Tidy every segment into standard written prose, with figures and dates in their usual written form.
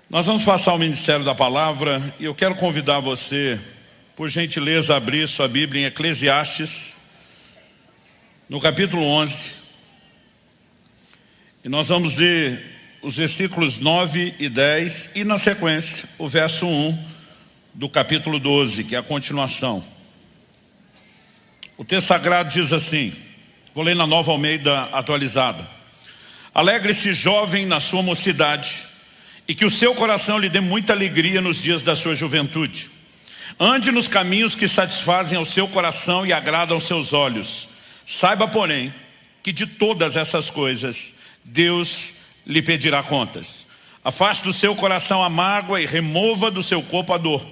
Nós vamos passar ao Ministério da Palavra e eu quero convidar você, por gentileza, a abrir sua Bíblia em Eclesiastes, no capítulo 11. E nós vamos ler os versículos 9 e 10 e, na sequência, o verso 1 do capítulo 12, que é a continuação. O texto sagrado diz assim, vou ler na Nova Almeida atualizada: Alegre-se, jovem, na sua mocidade, e que o seu coração lhe dê muita alegria nos dias da sua juventude. Ande nos caminhos que satisfazem ao seu coração e agradam aos seus olhos. Saiba, porém, que de todas essas coisas Deus lhe pedirá contas. Afaste do seu coração a mágoa e remova do seu corpo a dor,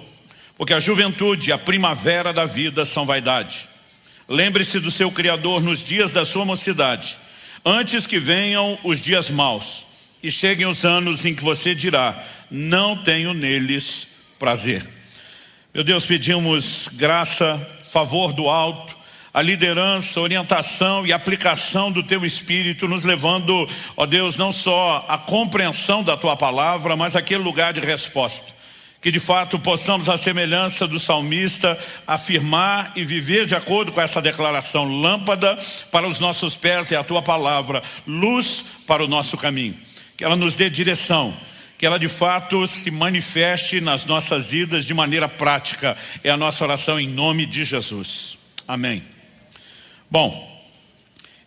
porque a juventude e a primavera da vida são vaidade. Lembre-se do seu Criador nos dias da sua mocidade, antes que venham os dias maus e cheguem os anos em que você dirá: não tenho neles prazer. Meu Deus, pedimos graça, favor do alto, a liderança, orientação e aplicação do Teu Espírito, nos levando, ó Deus, não só à compreensão da Tua palavra, mas àquele lugar de resposta. Que de fato possamos, à semelhança do salmista, afirmar e viver de acordo com essa declaração: lâmpada para os nossos pés é a Tua palavra, luz para o nosso caminho. Que ela nos dê direção, que ela de fato se manifeste nas nossas vidas de maneira prática. É a nossa oração em nome de Jesus. Amém. Bom,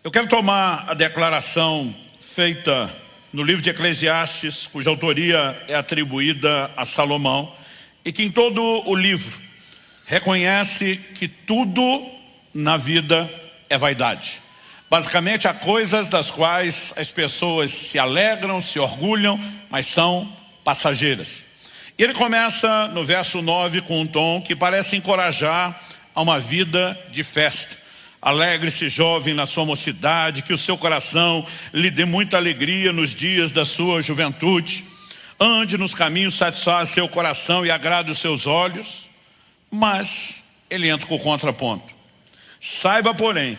eu quero tomar a declaração feita no livro de Eclesiastes, cuja autoria é atribuída a Salomão, e que em todo o livro reconhece que tudo na vida é vaidade. Basicamente, há coisas das quais as pessoas se alegram, se orgulham, mas são passageiras. E ele começa no verso 9 com um tom que parece encorajar a uma vida de festa. Alegre-se, jovem, na sua mocidade, que o seu coração lhe dê muita alegria nos dias da sua juventude. Ande nos caminhos, satisfaz seu coração e agrade os seus olhos. Mas ele entra com o contraponto. Saiba, porém,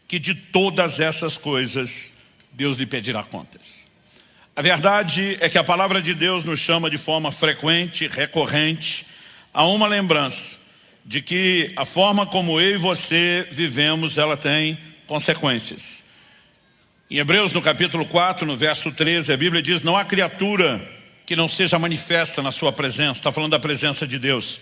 que de todas essas coisas Deus lhe pedirá contas. A verdade é que a palavra de Deus nos chama de forma frequente, recorrente, a uma lembrança de que a forma como eu e você vivemos, ela tem consequências. Em Hebreus, no capítulo 4, no verso 13, a Bíblia diz: não há criatura que não seja manifesta na sua presença. Está falando da presença de Deus.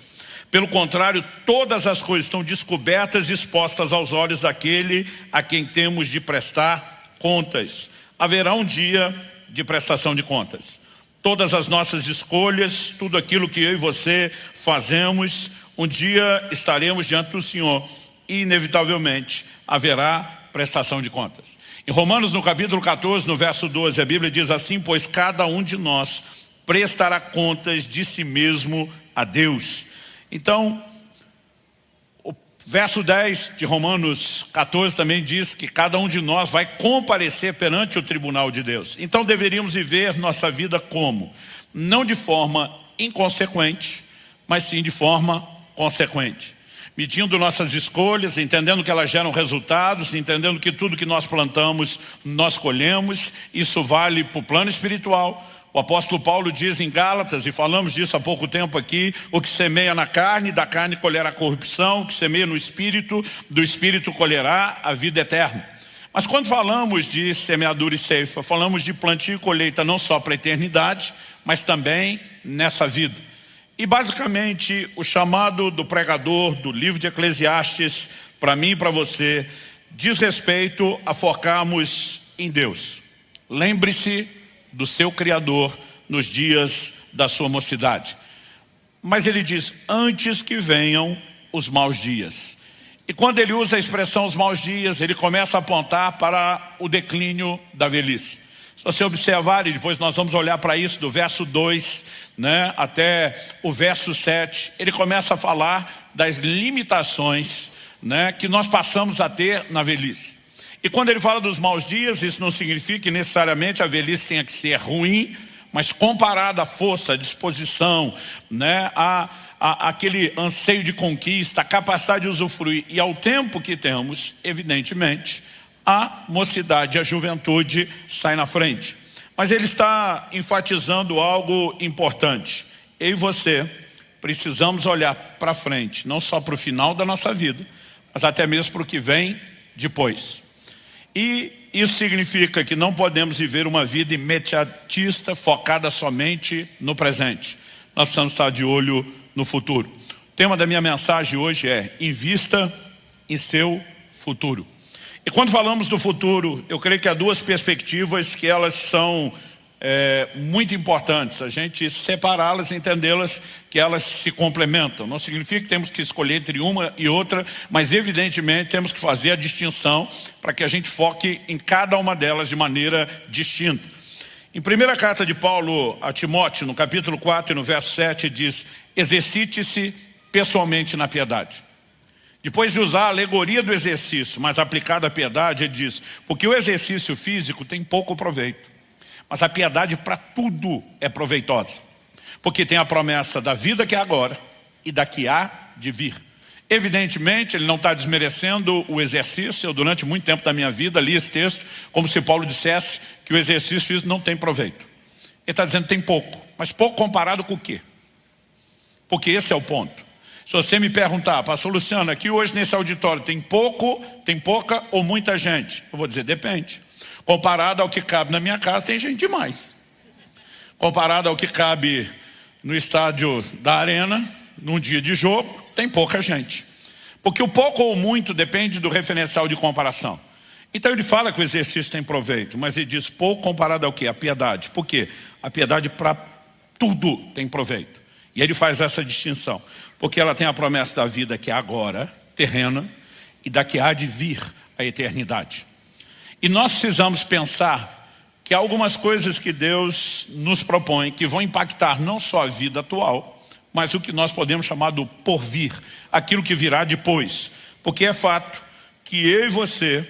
Pelo contrário, todas as coisas estão descobertas e expostas aos olhos daquele a quem temos de prestar contas. Haverá um dia de prestação de contas. Todas as nossas escolhas, tudo aquilo que eu e você fazemos, um dia estaremos diante do Senhor e inevitavelmente haverá prestação de contas. Em Romanos, no capítulo 14, no verso 12, a Bíblia diz assim: pois cada um de nós prestará contas de si mesmo a Deus. Então, o verso 10 de Romanos 14 também diz que cada um de nós vai comparecer perante o tribunal de Deus. Então deveríamos viver nossa vida como? Não de forma inconsequente, mas sim de forma consequente. Medindo nossas escolhas, entendendo que elas geram resultados, entendendo que tudo que nós plantamos, nós colhemos. Isso vale para o plano espiritual. O apóstolo Paulo diz em Gálatas, e falamos disso há pouco tempo aqui: o que semeia na carne, da carne colherá corrupção; o que semeia no espírito, do espírito colherá a vida eterna. Mas quando falamos de semeadura e ceifa, falamos de plantio e colheita não só para a eternidade, mas também nessa vida. E basicamente o chamado do pregador do livro de Eclesiastes, para mim e para você, diz respeito a focarmos em Deus. Lembre-se do seu Criador nos dias da sua mocidade. Mas ele diz: antes que venham os maus dias. E quando ele usa a expressão os maus dias, ele começa a apontar para o declínio da velhice. Se você observar, e depois nós vamos olhar para isso do verso 2, até o verso 7, ele começa a falar das limitações, que nós passamos a ter na velhice. E quando ele fala dos maus dias, isso não significa que necessariamente a velhice tenha que ser ruim, mas comparada à força, à disposição, aquele anseio de conquista, a capacidade de usufruir e ao tempo que temos, evidentemente, a mocidade, a juventude sai na frente. Mas ele está enfatizando algo importante. Eu e você precisamos olhar para frente, não só para o final da nossa vida, mas até mesmo para o que vem depois. E isso significa que não podemos viver uma vida imediatista, focada somente no presente. Nós precisamos estar de olho no futuro. O tema da minha mensagem hoje é: invista em seu futuro. E quando falamos do futuro, eu creio que há duas perspectivas que elas são muito importantes. A gente separá-las e entendê-las, que elas se complementam. Não significa que temos que escolher entre uma e outra, mas evidentemente temos que fazer a distinção para que a gente foque em cada uma delas de maneira distinta. Em primeira carta de Paulo a Timóteo, no capítulo 4 e no verso 7, diz: exercite-se pessoalmente na piedade. Depois de usar a alegoria do exercício, mas aplicada à piedade, ele diz: porque o exercício físico tem pouco proveito, mas a piedade para tudo é proveitosa, porque tem a promessa da vida que é agora e da que há de vir. Evidentemente, ele não está desmerecendo o exercício. Eu, durante muito tempo da minha vida, li esse texto como se Paulo dissesse que o exercício físico não tem proveito. Ele está dizendo que tem pouco, mas pouco comparado com o quê? Porque esse é o ponto. Se você me perguntar: pastor Luciano, aqui hoje nesse auditório tem pouca ou muita gente? Eu vou dizer: depende. Comparado ao que cabe na minha casa, tem gente demais. Comparado ao que cabe no estádio da Arena, num dia de jogo, tem pouca gente. Porque o pouco ou muito depende do referencial de comparação. Então ele fala que o exercício tem proveito, mas ele diz pouco comparado ao quê? A piedade. Por quê? A piedade para tudo tem proveito. E ele faz essa distinção, porque ela tem a promessa da vida que é agora, terrena, e da que há de vir, a eternidade. E nós precisamos pensar que há algumas coisas que Deus nos propõe que vão impactar não só a vida atual, mas o que nós podemos chamar do porvir, aquilo que virá depois. Porque é fato que eu e você,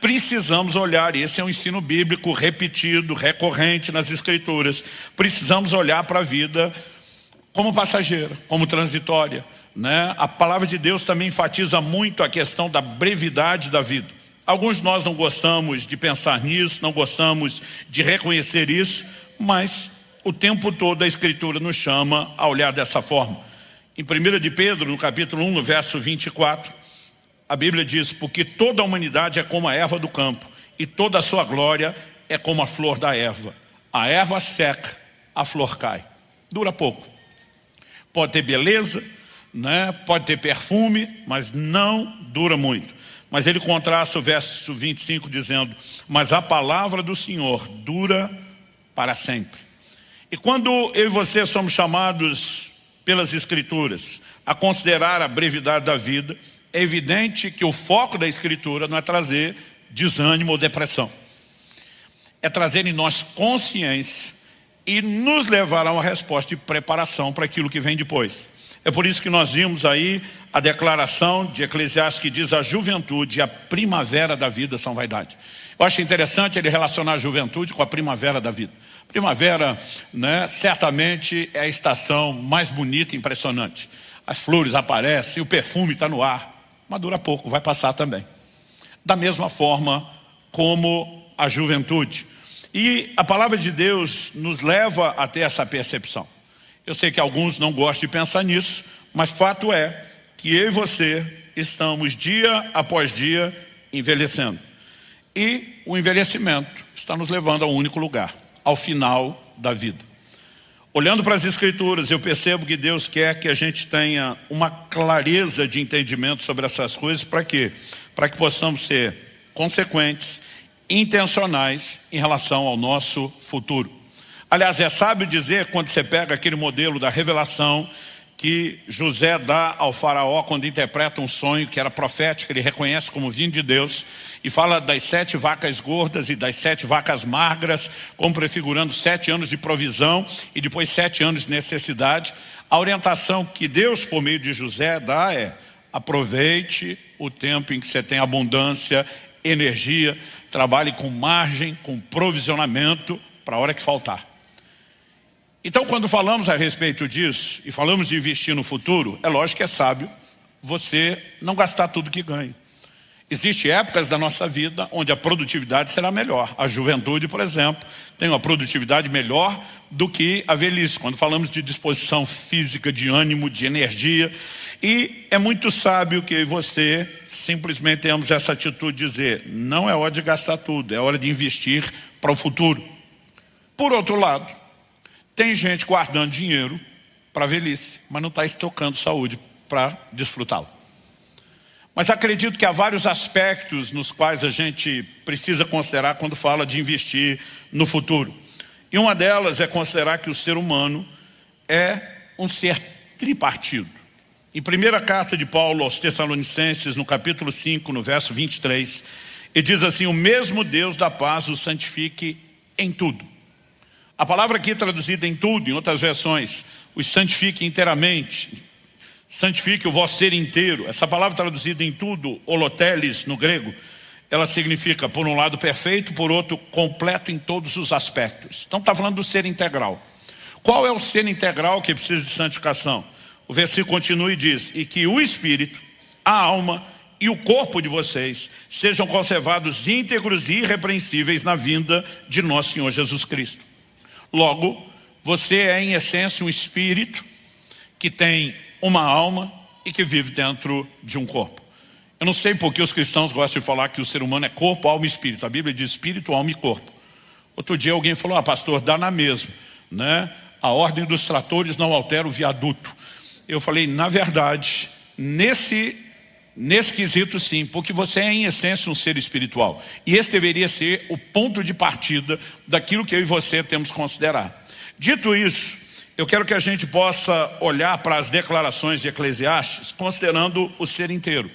precisamos olhar, e esse é um ensino bíblico repetido, recorrente nas Escrituras, precisamos olhar para a vida como passageira, como transitória. A palavra de Deus também enfatiza muito a questão da brevidade da vida. Alguns de nós não gostamos de pensar nisso, não gostamos de reconhecer isso, mas o tempo todo a Escritura nos chama a olhar dessa forma. Em 1 de Pedro, no capítulo 1, no verso 24, a Bíblia diz: porque toda a humanidade é como a erva do campo, e toda a sua glória é como a flor da erva. A erva seca, a flor cai. Dura pouco. Pode ter beleza, pode ter perfume, mas não dura muito. Mas ele contrasta o verso 25 dizendo: mas a palavra do Senhor dura para sempre. E quando eu e você somos chamados pelas Escrituras a considerar a brevidade da vida, é evidente que o foco da Escritura não é trazer desânimo ou depressão. É trazer em nós consciência e nos levar a uma resposta de preparação para aquilo que vem depois. É por isso que nós vimos aí a declaração de Eclesiastes que diz: a juventude e a primavera da vida são vaidade. Eu acho interessante ele relacionar a juventude com a primavera da vida. Primavera, certamente é a estação mais bonita e impressionante. As flores aparecem, o perfume está no ar, mas dura pouco, vai passar também. Da mesma forma como a juventude. E a palavra de Deus nos leva a ter essa percepção. Eu sei que alguns não gostam de pensar nisso, mas fato é que eu e você estamos dia após dia envelhecendo. E o envelhecimento está nos levando a um único lugar: ao final da vida. Olhando para as Escrituras, eu percebo que Deus quer que a gente tenha uma clareza de entendimento sobre essas coisas. Para quê? Para que possamos ser consequentes, intencionais em relação ao nosso futuro. Aliás, é sábio dizer, quando você pega aquele modelo da revelação que José dá ao faraó quando interpreta um sonho que era profético, ele reconhece como vindo de Deus, e fala das 7 vacas gordas e das 7 vacas magras, como prefigurando 7 anos de provisão e depois 7 anos de necessidade. A orientação que Deus, por meio de José, dá é: aproveite o tempo em que você tem abundância, energia, trabalhe com margem, com provisionamento para a hora que faltar. Então, quando falamos a respeito disso e falamos de investir no futuro, é lógico que é sábio você não gastar tudo que ganha. Existem épocas da nossa vida onde a produtividade será melhor. A juventude, por exemplo, tem uma produtividade melhor do que a velhice, quando falamos de disposição física, de ânimo, de energia. E é muito sábio que você simplesmente tenhamos essa atitude de dizer, não é hora de gastar tudo, é hora de investir para o futuro. Por outro lado, tem gente guardando dinheiro para a velhice, mas não está estocando saúde para desfrutá-lo. Mas acredito que há vários aspectos nos quais a gente precisa considerar quando fala de investir no futuro. E uma delas é considerar que o ser humano é um ser tripartido. Em primeira carta de Paulo aos Tessalonicenses, no capítulo 5, no verso 23, ele diz assim, o mesmo Deus da paz o santifique em tudo. A palavra aqui traduzida em tudo, em outras versões, os santifique inteiramente, santifique o vosso ser inteiro. Essa palavra traduzida em tudo, holoteles no grego, ela significa, por um lado, perfeito, por outro, completo em todos os aspectos. Então está falando do ser integral. Qual é o ser integral que precisa de santificação? O versículo continua e diz, e que o espírito, a alma e o corpo de vocês sejam conservados íntegros e irrepreensíveis na vinda de nosso Senhor Jesus Cristo. Logo, você é em essência um espírito que tem uma alma e que vive dentro de um corpo. Eu não sei por que os cristãos gostam de falar que o ser humano é corpo, alma e espírito. A Bíblia diz espírito, alma e corpo. Outro dia alguém falou, pastor, dá na mesma, né? A ordem dos tratores não altera o viaduto. Eu falei, na verdade, nesse quesito sim, porque você é em essência um ser espiritual. E esse deveria ser o ponto de partida daquilo que eu e você temos que considerar. Dito isso, eu quero que a gente possa olhar para as declarações de Eclesiastes considerando o ser inteiro.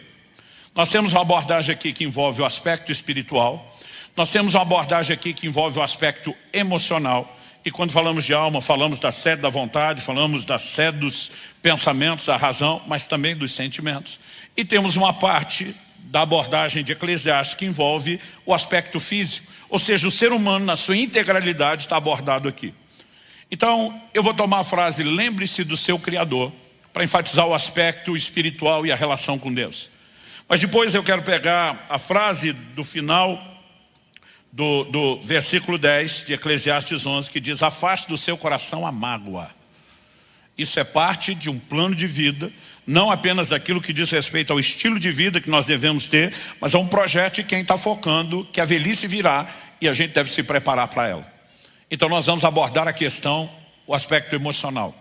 Nós temos uma abordagem aqui que envolve o aspecto espiritual, nós temos uma abordagem aqui que envolve o aspecto emocional, e quando falamos de alma, falamos da sede da vontade, falamos da sede dos pensamentos, da razão, mas também dos sentimentos. E temos uma parte da abordagem de Eclesiastes que envolve o aspecto físico, ou seja, o ser humano na sua integralidade está abordado aqui. Então, eu vou tomar a frase, lembre-se do seu Criador, para enfatizar o aspecto espiritual e a relação com Deus. Mas depois eu quero pegar a frase do final do versículo 10 de Eclesiastes 11, que diz, afaste do seu coração a mágoa. Isso é parte de um plano de vida, não apenas daquilo que diz respeito ao estilo de vida que nós devemos ter, mas é um projeto de quem está focando que a velhice virá e a gente deve se preparar para ela. Então nós vamos abordar a questão, o aspecto emocional.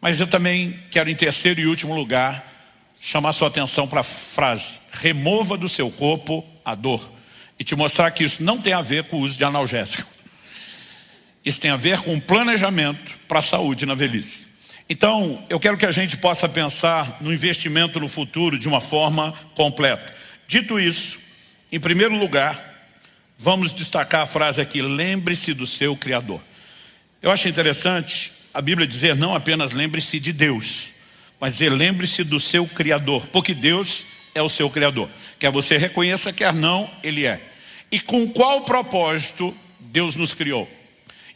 Mas eu também quero, em terceiro e último lugar, chamar sua atenção para a frase, remova do seu corpo a dor. E te mostrar que isso não tem a ver com o uso de analgésico. Isso tem a ver com um planejamento para a saúde na velhice. Então, eu quero que a gente possa pensar no investimento no futuro de uma forma completa. Dito isso, em primeiro lugar, vamos destacar a frase aqui, lembre-se do seu Criador. Eu acho interessante a Bíblia dizer não apenas lembre-se de Deus, mas dizer lembre-se do seu Criador, porque Deus é o seu Criador. Quer você reconheça, quer não, Ele é. E com qual propósito Deus nos criou?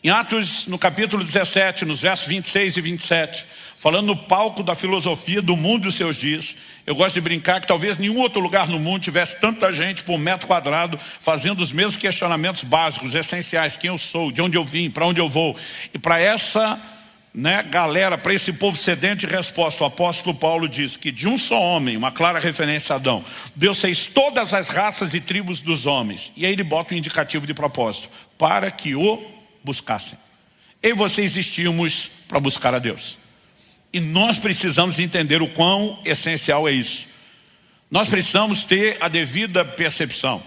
Em Atos, no capítulo 17, nos versos 26 e 27, falando no palco da filosofia do mundo dos seus dias, eu gosto de brincar que talvez nenhum outro lugar no mundo tivesse tanta gente por metro quadrado fazendo os mesmos questionamentos básicos, essenciais, quem eu sou, de onde eu vim, para onde eu vou. E para essa galera, para esse povo sedente de resposta, o apóstolo Paulo diz que de um só homem, uma clara referência a Adão, Deus fez todas as raças e tribos dos homens. E aí ele bota um indicativo de propósito, para que o buscassem. Eu e você existimos para buscar a Deus. E nós precisamos entender o quão essencial é isso. Nós precisamos ter a devida percepção.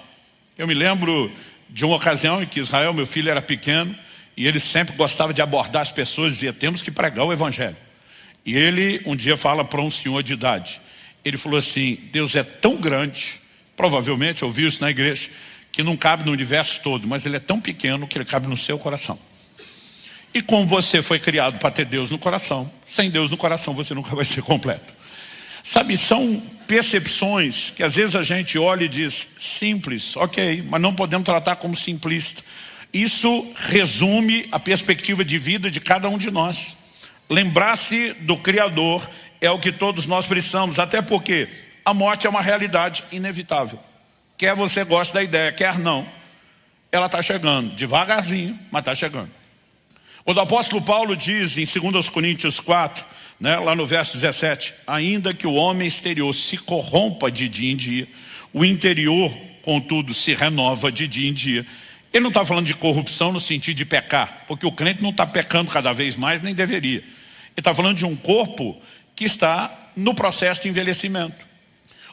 Eu me lembro de uma ocasião em que Israel, meu filho, era pequeno, e ele sempre gostava de abordar as pessoas e dizia, temos que pregar o evangelho. E ele um dia fala para um senhor de idade. Ele falou assim, Deus é tão grande, provavelmente ouviu isso na igreja, que não cabe no universo todo, mas ele é tão pequeno que ele cabe no seu coração. E como você foi criado para ter Deus no coração, sem Deus no coração você nunca vai ser completo. Sabe, são percepções que às vezes a gente olha e diz, simples, ok, mas não podemos tratar como simplista. Isso resume a perspectiva de vida de cada um de nós. Lembrar-se do Criador é o que todos nós precisamos, até porque a morte é uma realidade inevitável. Quer você goste da ideia, quer não. Ela está chegando, devagarzinho, mas está chegando. Quando o apóstolo Paulo diz em 2 Coríntios 4, lá no verso 17, ainda que o homem exterior se corrompa de dia em dia, o interior, contudo, se renova de dia em dia. Ele não está falando de corrupção no sentido de pecar, porque o crente não está pecando cada vez mais, nem deveria. Ele está falando de um corpo que está no processo de envelhecimento.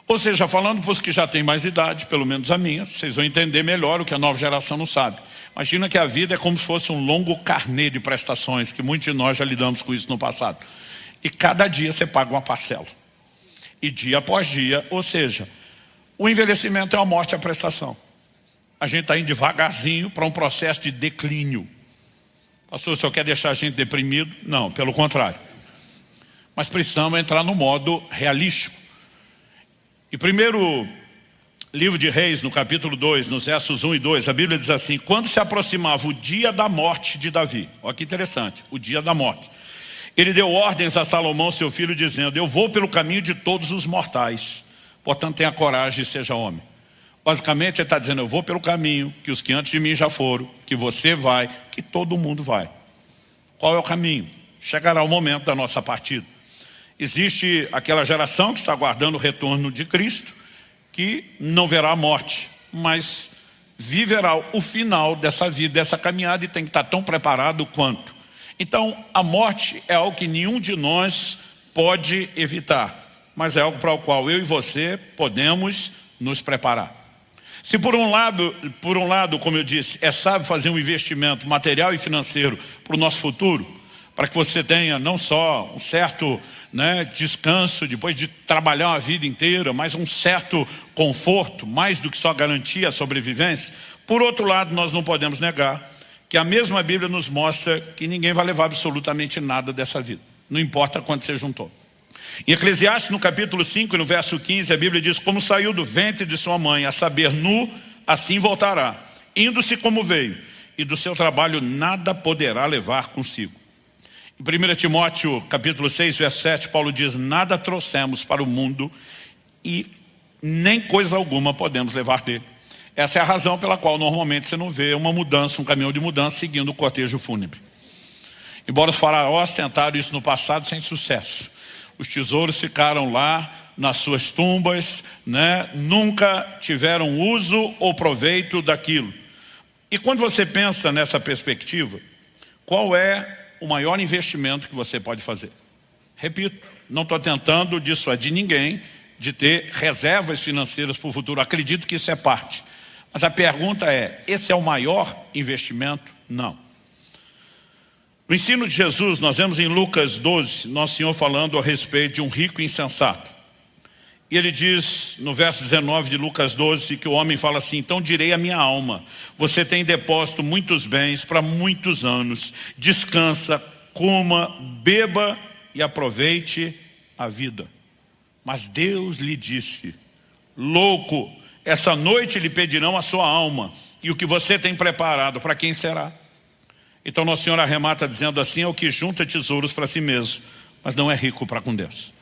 Ou seja, falando para os que já têm mais idade, pelo menos a minha, vocês vão entender melhor o que a nova geração não sabe. Imagina que a vida é como se fosse um longo carnê de prestações, que muitos de nós já lidamos com isso no passado. E cada dia você paga uma parcela. E dia após dia, ou seja, o envelhecimento é a morte à prestação. A gente está indo devagarzinho para um processo de declínio. Pastor, o senhor quer deixar a gente deprimido? Não, pelo contrário. Mas precisamos entrar no modo realístico. E primeiro livro de Reis, no capítulo 2, nos versos 1 e 2, a Bíblia diz assim, quando se aproximava o dia da morte de Davi, olha que interessante, o dia da morte, ele deu ordens a Salomão, seu filho, dizendo, eu vou pelo caminho de todos os mortais, portanto tenha coragem e seja homem. Basicamente ele está dizendo, eu vou pelo caminho que os que antes de mim já foram, que você vai, que todo mundo vai. Qual é o caminho? Chegará o momento da nossa partida. Existe aquela geração que está aguardando o retorno de Cristo, que não verá a morte, mas viverá o final dessa vida, dessa caminhada, e tem que estar tão preparado quanto. Então, a morte é algo que nenhum de nós pode evitar, mas é algo para o qual eu e você podemos nos preparar. Se por um lado, como eu disse, é sábio fazer um investimento material e financeiro para o nosso futuro, para que você tenha não só um certo descanso depois de trabalhar uma vida inteira, mas um certo conforto, mais do que só garantir a sobrevivência. Por outro lado, nós não podemos negar que a mesma Bíblia nos mostra que ninguém vai levar absolutamente nada dessa vida, não importa quanto você juntou. Em Eclesiastes, no capítulo 5, no verso 15, a Bíblia diz, como saiu do ventre de sua mãe, a saber, nu, assim voltará, indo-se como veio, e do seu trabalho nada poderá levar consigo. Em 1 Timóteo, capítulo 6, verso 7, Paulo diz, nada trouxemos para o mundo e nem coisa alguma podemos levar dele. Essa é a razão pela qual normalmente você não vê uma mudança, um caminhão de mudança seguindo o cortejo fúnebre. Embora os faraós tentaram isso no passado sem sucesso. Os tesouros ficaram lá nas suas tumbas, nunca tiveram uso ou proveito daquilo. E quando você pensa nessa perspectiva, qual é o maior investimento que você pode fazer? Repito, não estou tentando dissuadir ninguém de ter reservas financeiras para o futuro. Acredito que isso é parte. Mas a pergunta é, esse é o maior investimento? Não. No ensino de Jesus, nós vemos em Lucas 12, Nosso Senhor falando a respeito de um rico insensato. E ele diz, no verso 19 de Lucas 12, que o homem fala assim, então direi à minha alma, você tem depósito muitos bens para muitos anos, descansa, coma, beba e aproveite a vida. Mas Deus lhe disse, louco, essa noite lhe pedirão a sua alma, e o que você tem preparado, para quem será? Então Nosso Senhor arremata dizendo assim, é o que junta tesouros para si mesmo, mas não é rico para com Deus.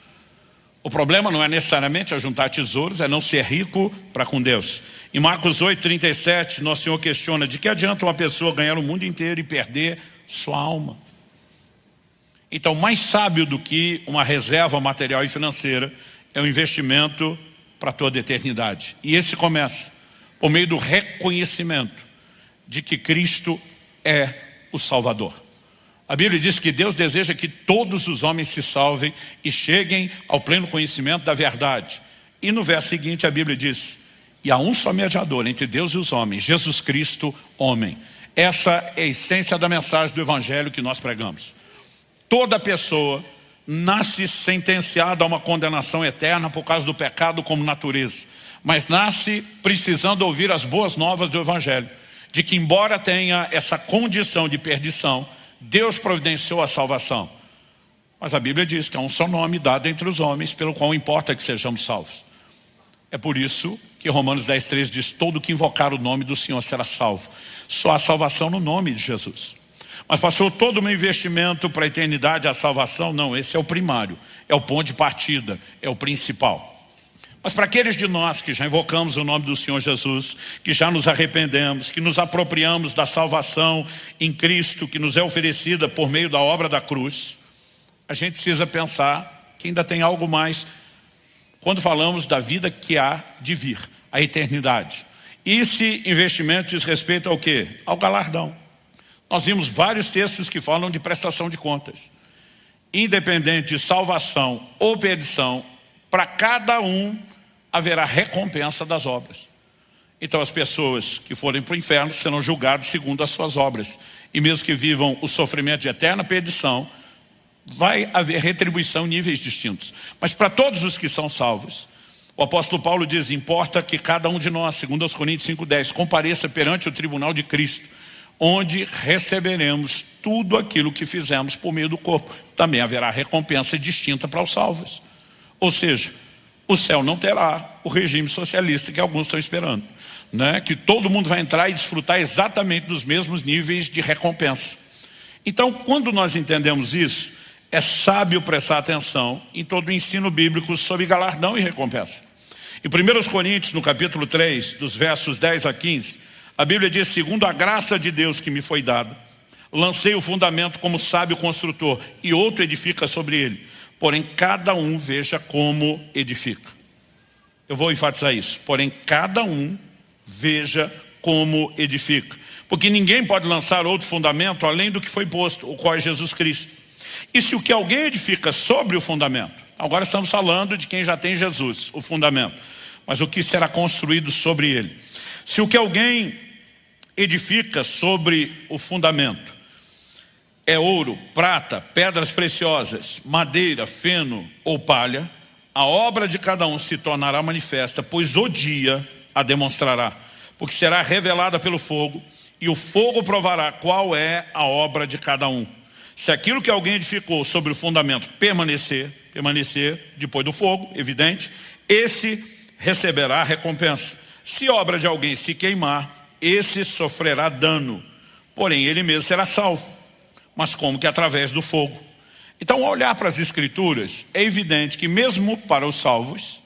O problema não é necessariamente juntar tesouros, é não ser rico para com Deus. Em Marcos 8:37, Nosso Senhor questiona, de que adianta uma pessoa ganhar o mundo inteiro e perder sua alma? Então, mais sábio do que uma reserva material e financeira é o investimento para toda a eternidade. E esse começa por meio do reconhecimento de que Cristo é o Salvador. A Bíblia diz que Deus deseja que todos os homens se salvem e cheguem ao pleno conhecimento da verdade. E no verso seguinte a Bíblia diz, e há um só mediador entre Deus e os homens, Jesus Cristo, homem. Essa é a essência da mensagem do Evangelho que nós pregamos. Toda pessoa nasce sentenciada a uma condenação eterna por causa do pecado como natureza, mas nasce precisando ouvir as boas novas do Evangelho, de que embora tenha essa condição de perdição, Deus providenciou a salvação. Mas a Bíblia diz que há um só nome dado entre os homens, pelo qual importa que sejamos salvos. É por isso que Romanos 10:3 diz, todo que invocar o nome do Senhor será salvo. Só há salvação no nome de Jesus. Mas passou todo o meu investimento para a eternidade, a salvação? Não, esse é o primário, é o ponto de partida, é o principal. Mas para aqueles de nós que já invocamos o nome do Senhor Jesus, que já nos arrependemos, que nos apropriamos da salvação em Cristo, que nos é oferecida por meio da obra da cruz, a gente precisa pensar que ainda tem algo mais quando falamos da vida que há de vir, a eternidade. E esse investimento diz respeito ao quê? Ao galardão. Nós vimos vários textos que falam de prestação de contas. Independente de salvação ou perdição, para cada um haverá recompensa das obras. Então as pessoas que forem para o inferno serão julgadas segundo as suas obras. E mesmo que vivam o sofrimento de eterna perdição, vai haver retribuição em níveis distintos. Mas para todos os que são salvos, o apóstolo Paulo diz, importa que cada um de nós, segundo aos Coríntios 5:10, compareça perante o tribunal de Cristo, onde receberemos tudo aquilo que fizemos por meio do corpo. Também haverá recompensa distinta para os salvos. Ou seja, o céu não terá o regime socialista que alguns estão esperando, né? Que todo mundo vai entrar e desfrutar exatamente dos mesmos níveis de recompensa. Então, quando nós entendemos isso, é sábio prestar atenção em todo o ensino bíblico sobre galardão e recompensa. Em 1 Coríntios, no capítulo 3, dos versos 10 a 15, a Bíblia diz, segundo a graça de Deus que me foi dada, lancei o fundamento como sábio construtor, e outro edifica sobre ele. Porém, cada um veja como edifica. Eu vou enfatizar isso. Porém, cada um veja como edifica. Porque ninguém pode lançar outro fundamento além do que foi posto, o qual é Jesus Cristo. E se o que alguém edifica sobre o fundamento, agora estamos falando de quem já tem Jesus, o fundamento, mas o que será construído sobre ele. Se o que alguém edifica sobre o fundamento é ouro, prata, pedras preciosas, madeira, feno ou palha, a obra de cada um se tornará manifesta, pois o dia a demonstrará, porque será revelada pelo fogo, e o fogo provará qual é a obra de cada um. Se aquilo que alguém edificou sobre o fundamento permanecer depois do fogo, evidente, esse receberá a recompensa. Se a obra de alguém se queimar, esse sofrerá dano, porém ele mesmo será salvo, mas como que através do fogo. Então, ao olhar para as Escrituras, é evidente que mesmo para os salvos,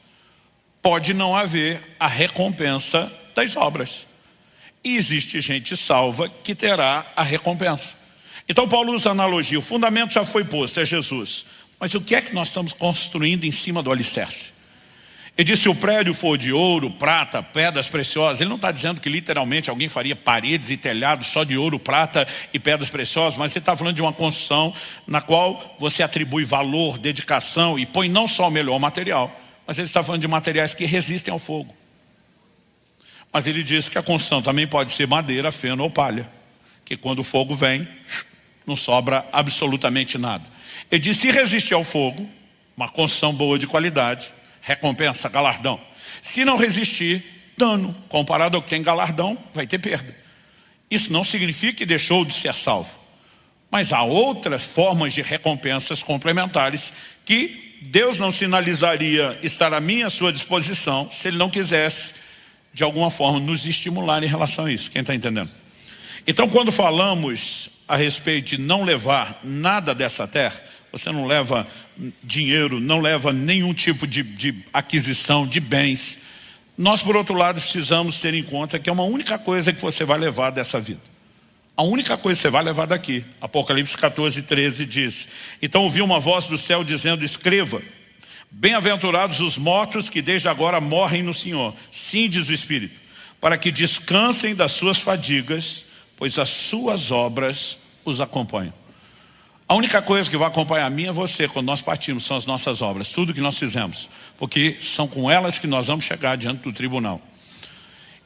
pode não haver a recompensa das obras. E existe gente salva que terá a recompensa. Então Paulo usa a analogia, o fundamento já foi posto, é Jesus. Mas o que é que nós estamos construindo em cima do alicerce? Ele diz, se o prédio for de ouro, prata, pedras preciosas, ele não está dizendo que literalmente alguém faria paredes e telhados só de ouro, prata e pedras preciosas, mas ele está falando de uma construção na qual você atribui valor, dedicação e põe não só o melhor material, mas ele está falando de materiais que resistem ao fogo. Mas ele diz que a construção também pode ser madeira, feno ou palha, que quando o fogo vem, não sobra absolutamente nada. Ele diz, se resistir ao fogo, uma construção boa de qualidade, recompensa, galardão. Se não resistir, dano. Comparado ao que tem galardão, vai ter perda. Isso não significa que deixou de ser salvo. Mas há outras formas de recompensas complementares que Deus não sinalizaria estar à minha sua disposição se Ele não quisesse, de alguma forma, nos estimular em relação a isso. Quem está entendendo? Então, quando falamos a respeito de não levar nada dessa terra, você não leva dinheiro, não leva nenhum tipo de aquisição de bens. Nós, por outro lado, precisamos ter em conta que é uma única coisa que você vai levar dessa vida. A única coisa que você vai levar daqui. Apocalipse 14:13 diz, então ouvi uma voz do céu dizendo, escreva, bem-aventurados os mortos que desde agora morrem no Senhor. Sim, diz o Espírito, para que descansem das suas fadigas, pois as suas obras os acompanham. A única coisa que vai acompanhar a mim e você quando nós partimos são as nossas obras, tudo que nós fizemos, porque são com elas que nós vamos chegar diante do tribunal.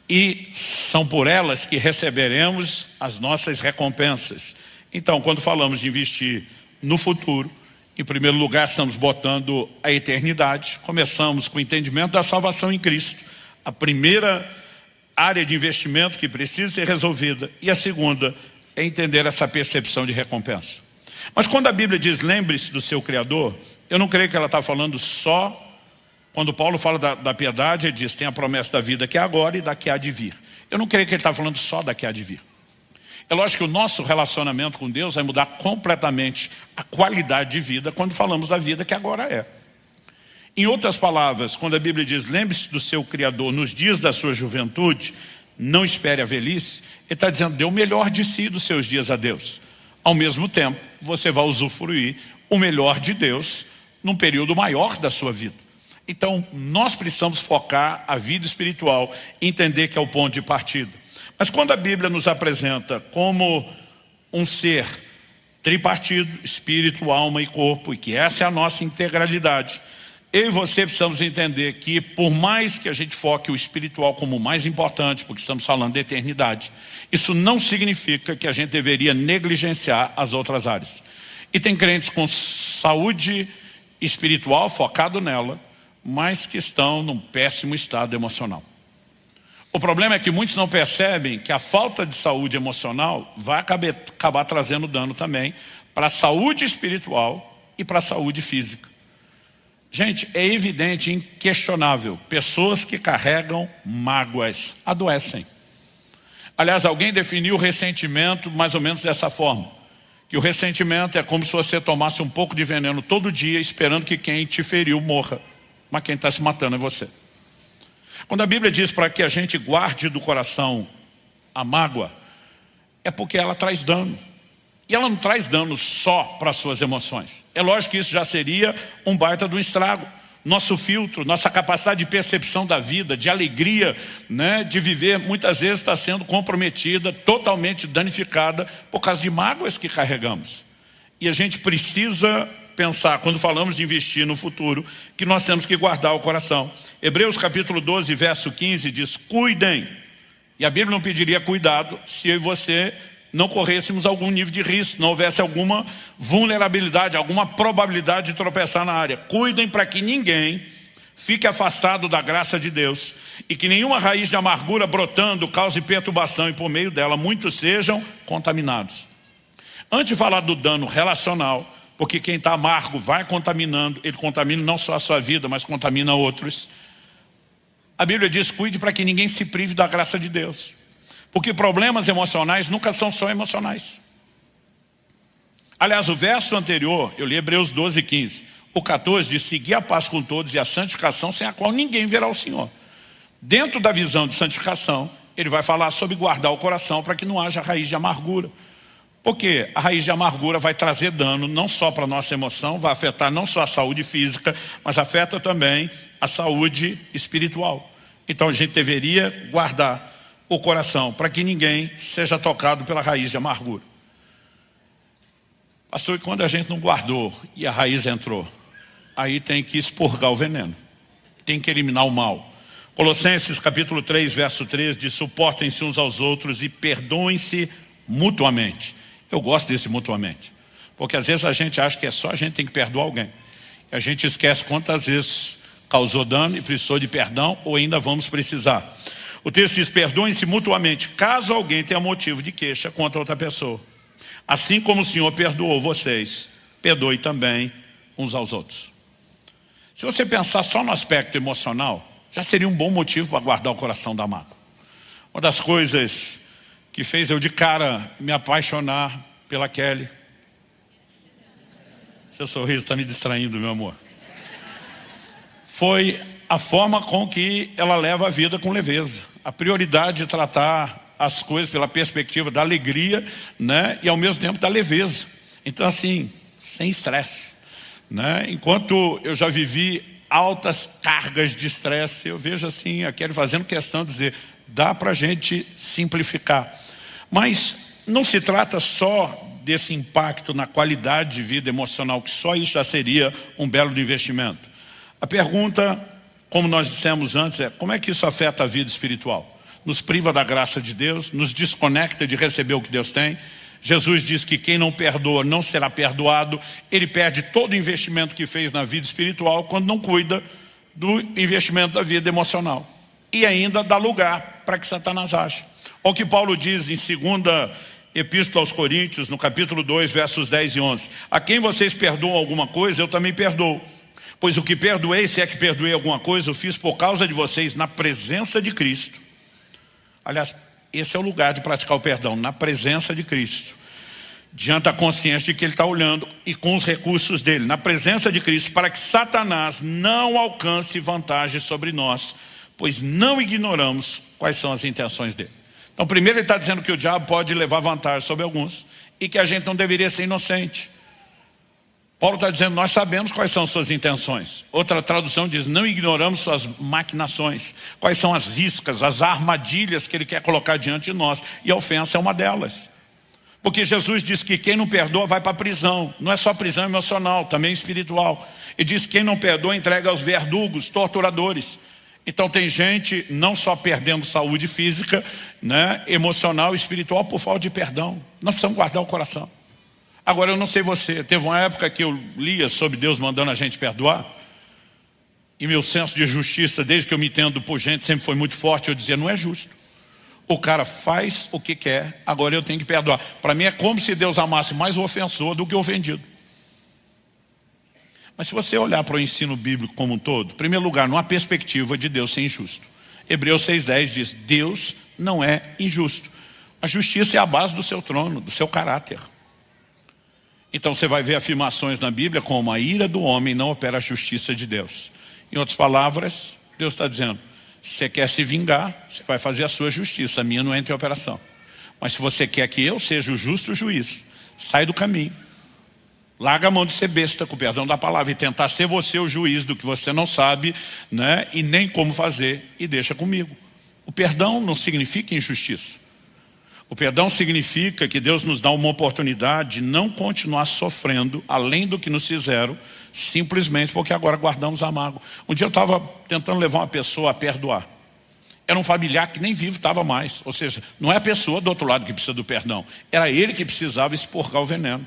E são por elas que receberemos as nossas recompensas. Então, quando falamos de investir no futuro, em primeiro lugar estamos botando a eternidade. Começamos com o entendimento da salvação em Cristo, a primeira área de investimento que precisa ser resolvida, e a segunda é entender essa percepção de recompensa. Mas quando a Bíblia diz lembre-se do seu Criador, eu não creio que ela está falando só, quando Paulo fala da piedade, ele diz, tem a promessa da vida que é agora e da que há de vir. Eu não creio que ele está falando só da que há de vir. É lógico que o nosso relacionamento com Deus vai mudar completamente a qualidade de vida quando falamos da vida que agora é. Em outras palavras, quando a Bíblia diz, lembre-se do seu Criador nos dias da sua juventude, não espere a velhice, ele está dizendo, dê o melhor de si dos seus dias a Deus. Ao mesmo tempo, você vai usufruir o melhor de Deus num período maior da sua vida. Então, nós precisamos focar a vida espiritual, entender que é o ponto de partida. Mas quando a Bíblia nos apresenta como um ser tripartido, espírito, alma e corpo, e que essa é a nossa integralidade, eu e você precisamos entender que por mais que a gente foque o espiritual como o mais importante, porque estamos falando de eternidade, isso não significa que a gente deveria negligenciar as outras áreas. E tem crentes com saúde espiritual focado nela, mas que estão num péssimo estado emocional. O problema é que muitos não percebem que a falta de saúde emocional vai acabar trazendo dano também para a saúde espiritual e para a saúde física. Gente, é evidente, inquestionável, pessoas que carregam mágoas adoecem. Aliás, alguém definiu o ressentimento mais ou menos dessa forma, que o ressentimento é como se você tomasse um pouco de veneno todo dia esperando que quem te feriu morra, mas quem está se matando é você. Quando a Bíblia diz para que a gente guarde do coração a mágoa, é porque ela traz dano. E ela não traz dano só para as suas emoções. É lógico que isso já seria um baita do estrago. Nosso filtro, nossa capacidade de percepção da vida, de alegria, né, de viver, muitas vezes está sendo comprometida, totalmente danificada por causa de mágoas que carregamos. E a gente precisa pensar, quando falamos de investir no futuro, que nós temos que guardar o coração. Hebreus capítulo 12, verso 15 diz, cuidem. E a Bíblia não pediria cuidado se eu e você não corrêssemos algum nível de risco, não houvesse alguma vulnerabilidade, alguma probabilidade de tropeçar na área. Cuidem para que ninguém fique afastado da graça de Deus e que nenhuma raiz de amargura brotando cause perturbação e por meio dela muitos sejam contaminados. Antes de falar do dano relacional, porque quem está amargo vai contaminando, ele contamina não só a sua vida, mas contamina outros. A Bíblia diz, cuide para que ninguém se prive da graça de Deus. Porque problemas emocionais nunca são só emocionais. Aliás, o verso anterior, eu li Hebreus 12, 15. O 14 diz, seguir a paz com todos e a santificação sem a qual ninguém verá o Senhor. Dentro da visão de santificação, ele vai falar sobre guardar o coração para que não haja raiz de amargura. Porque a raiz de amargura vai trazer dano não só para a nossa emoção, vai afetar não só a saúde física, mas afeta também a saúde espiritual. Então a gente deveria guardar o coração para que ninguém seja tocado pela raiz de amargura. Pastor, e quando a gente não guardou e a raiz entrou? Aí tem que expurgar o veneno, tem que eliminar o mal. Colossenses capítulo 3, verso 3 diz, suportem-se uns aos outros e perdoem-se mutuamente. Eu gosto desse mutuamente, porque às vezes a gente acha que é só a gente tem que perdoar alguém. E a gente esquece quantas vezes causou dano e precisou de perdão ou ainda vamos precisar. O texto diz, perdoem-se mutuamente, caso alguém tenha motivo de queixa contra outra pessoa. Assim como o Senhor perdoou vocês, perdoe também uns aos outros. Se você pensar só no aspecto emocional, já seria um bom motivo para guardar o coração da mágoa. Uma das coisas que fez eu de cara me apaixonar pela Kelly. Seu sorriso está me distraindo, meu amor. Foi a forma com que ela leva a vida com leveza. A prioridade de tratar as coisas pela perspectiva da alegria, né? E ao mesmo tempo da leveza. Então assim, sem estresse, né? Enquanto eu já vivi altas cargas de estresse, eu vejo assim, a Kelly fazendo questão de dizer, dá para a gente simplificar. Mas não se trata só desse impacto na qualidade de vida emocional, que só isso já seria um belo investimento. A pergunta, como nós dissemos antes, é como é que isso afeta a vida espiritual? Nos priva da graça de Deus, nos desconecta de receber o que Deus tem. Jesus diz que quem não perdoa não será perdoado. Ele perde todo o investimento que fez na vida espiritual quando não cuida do investimento da vida emocional. E ainda dá lugar para que Satanás age. Olha o que Paulo diz em 2ª Epístola aos Coríntios, no capítulo 2, versos 10 e 11. A quem vocês perdoam alguma coisa, eu também perdoo. Pois o que perdoei, se é que perdoei alguma coisa, eu fiz por causa de vocês na presença de Cristo. Aliás, esse é o lugar de praticar o perdão, na presença de Cristo. diante da consciência de que ele está olhando e com os recursos dele, na presença de Cristo, para que Satanás não alcance vantagem sobre nós, pois não ignoramos quais são as intenções dele. Então, primeiro ele está dizendo que o diabo pode levar vantagem sobre alguns e que a gente não deveria ser inocente. Paulo está dizendo, nós sabemos quais são suas intenções. Outra tradução diz, não ignoramos suas maquinações. Quais são as iscas, as armadilhas que ele quer colocar diante de nós. E a ofensa é uma delas. Porque Jesus diz que quem não perdoa vai para a prisão. Não é só prisão emocional, também espiritual. E diz que quem não perdoa entrega aos verdugos, torturadores. Então tem gente não só perdendo saúde física, né, emocional e espiritual por falta de perdão. Nós precisamos guardar o coração. Agora eu não sei você, teve uma época que eu lia sobre Deus mandando a gente perdoar. E meu senso de justiça, desde que eu me entendo por gente, sempre foi muito forte. Eu dizia, não é justo. O cara faz o que quer, agora eu tenho que perdoar. Para mim é como se Deus amasse mais o ofensor do que o ofendido. Mas se você olhar para o ensino bíblico como um todo, em primeiro lugar, não há perspectiva de Deus ser injusto. Hebreus 6,10 diz, Deus não é injusto. A justiça é a base do seu trono, do seu caráter. Então você vai ver afirmações na Bíblia como a ira do homem não opera a justiça de Deus. Em outras palavras, Deus está dizendo, se você quer se vingar, você vai fazer a sua justiça, a minha não entra em operação. Mas se você quer que eu seja o justo juiz, sai do caminho. Larga a mão de ser besta, com o perdão da palavra, e tentar ser você o juiz do que você não sabe, né, e nem como fazer, e deixa comigo. O perdão não significa injustiça. O perdão significa que Deus nos dá uma oportunidade de não continuar sofrendo, além do que nos fizeram, simplesmente porque agora guardamos a mágoa. Um dia eu estava tentando levar uma pessoa a perdoar. Era um familiar que nem vivo estava mais. Ou seja, não é a pessoa do outro lado que precisa do perdão. Era ele que precisava expurgar o veneno.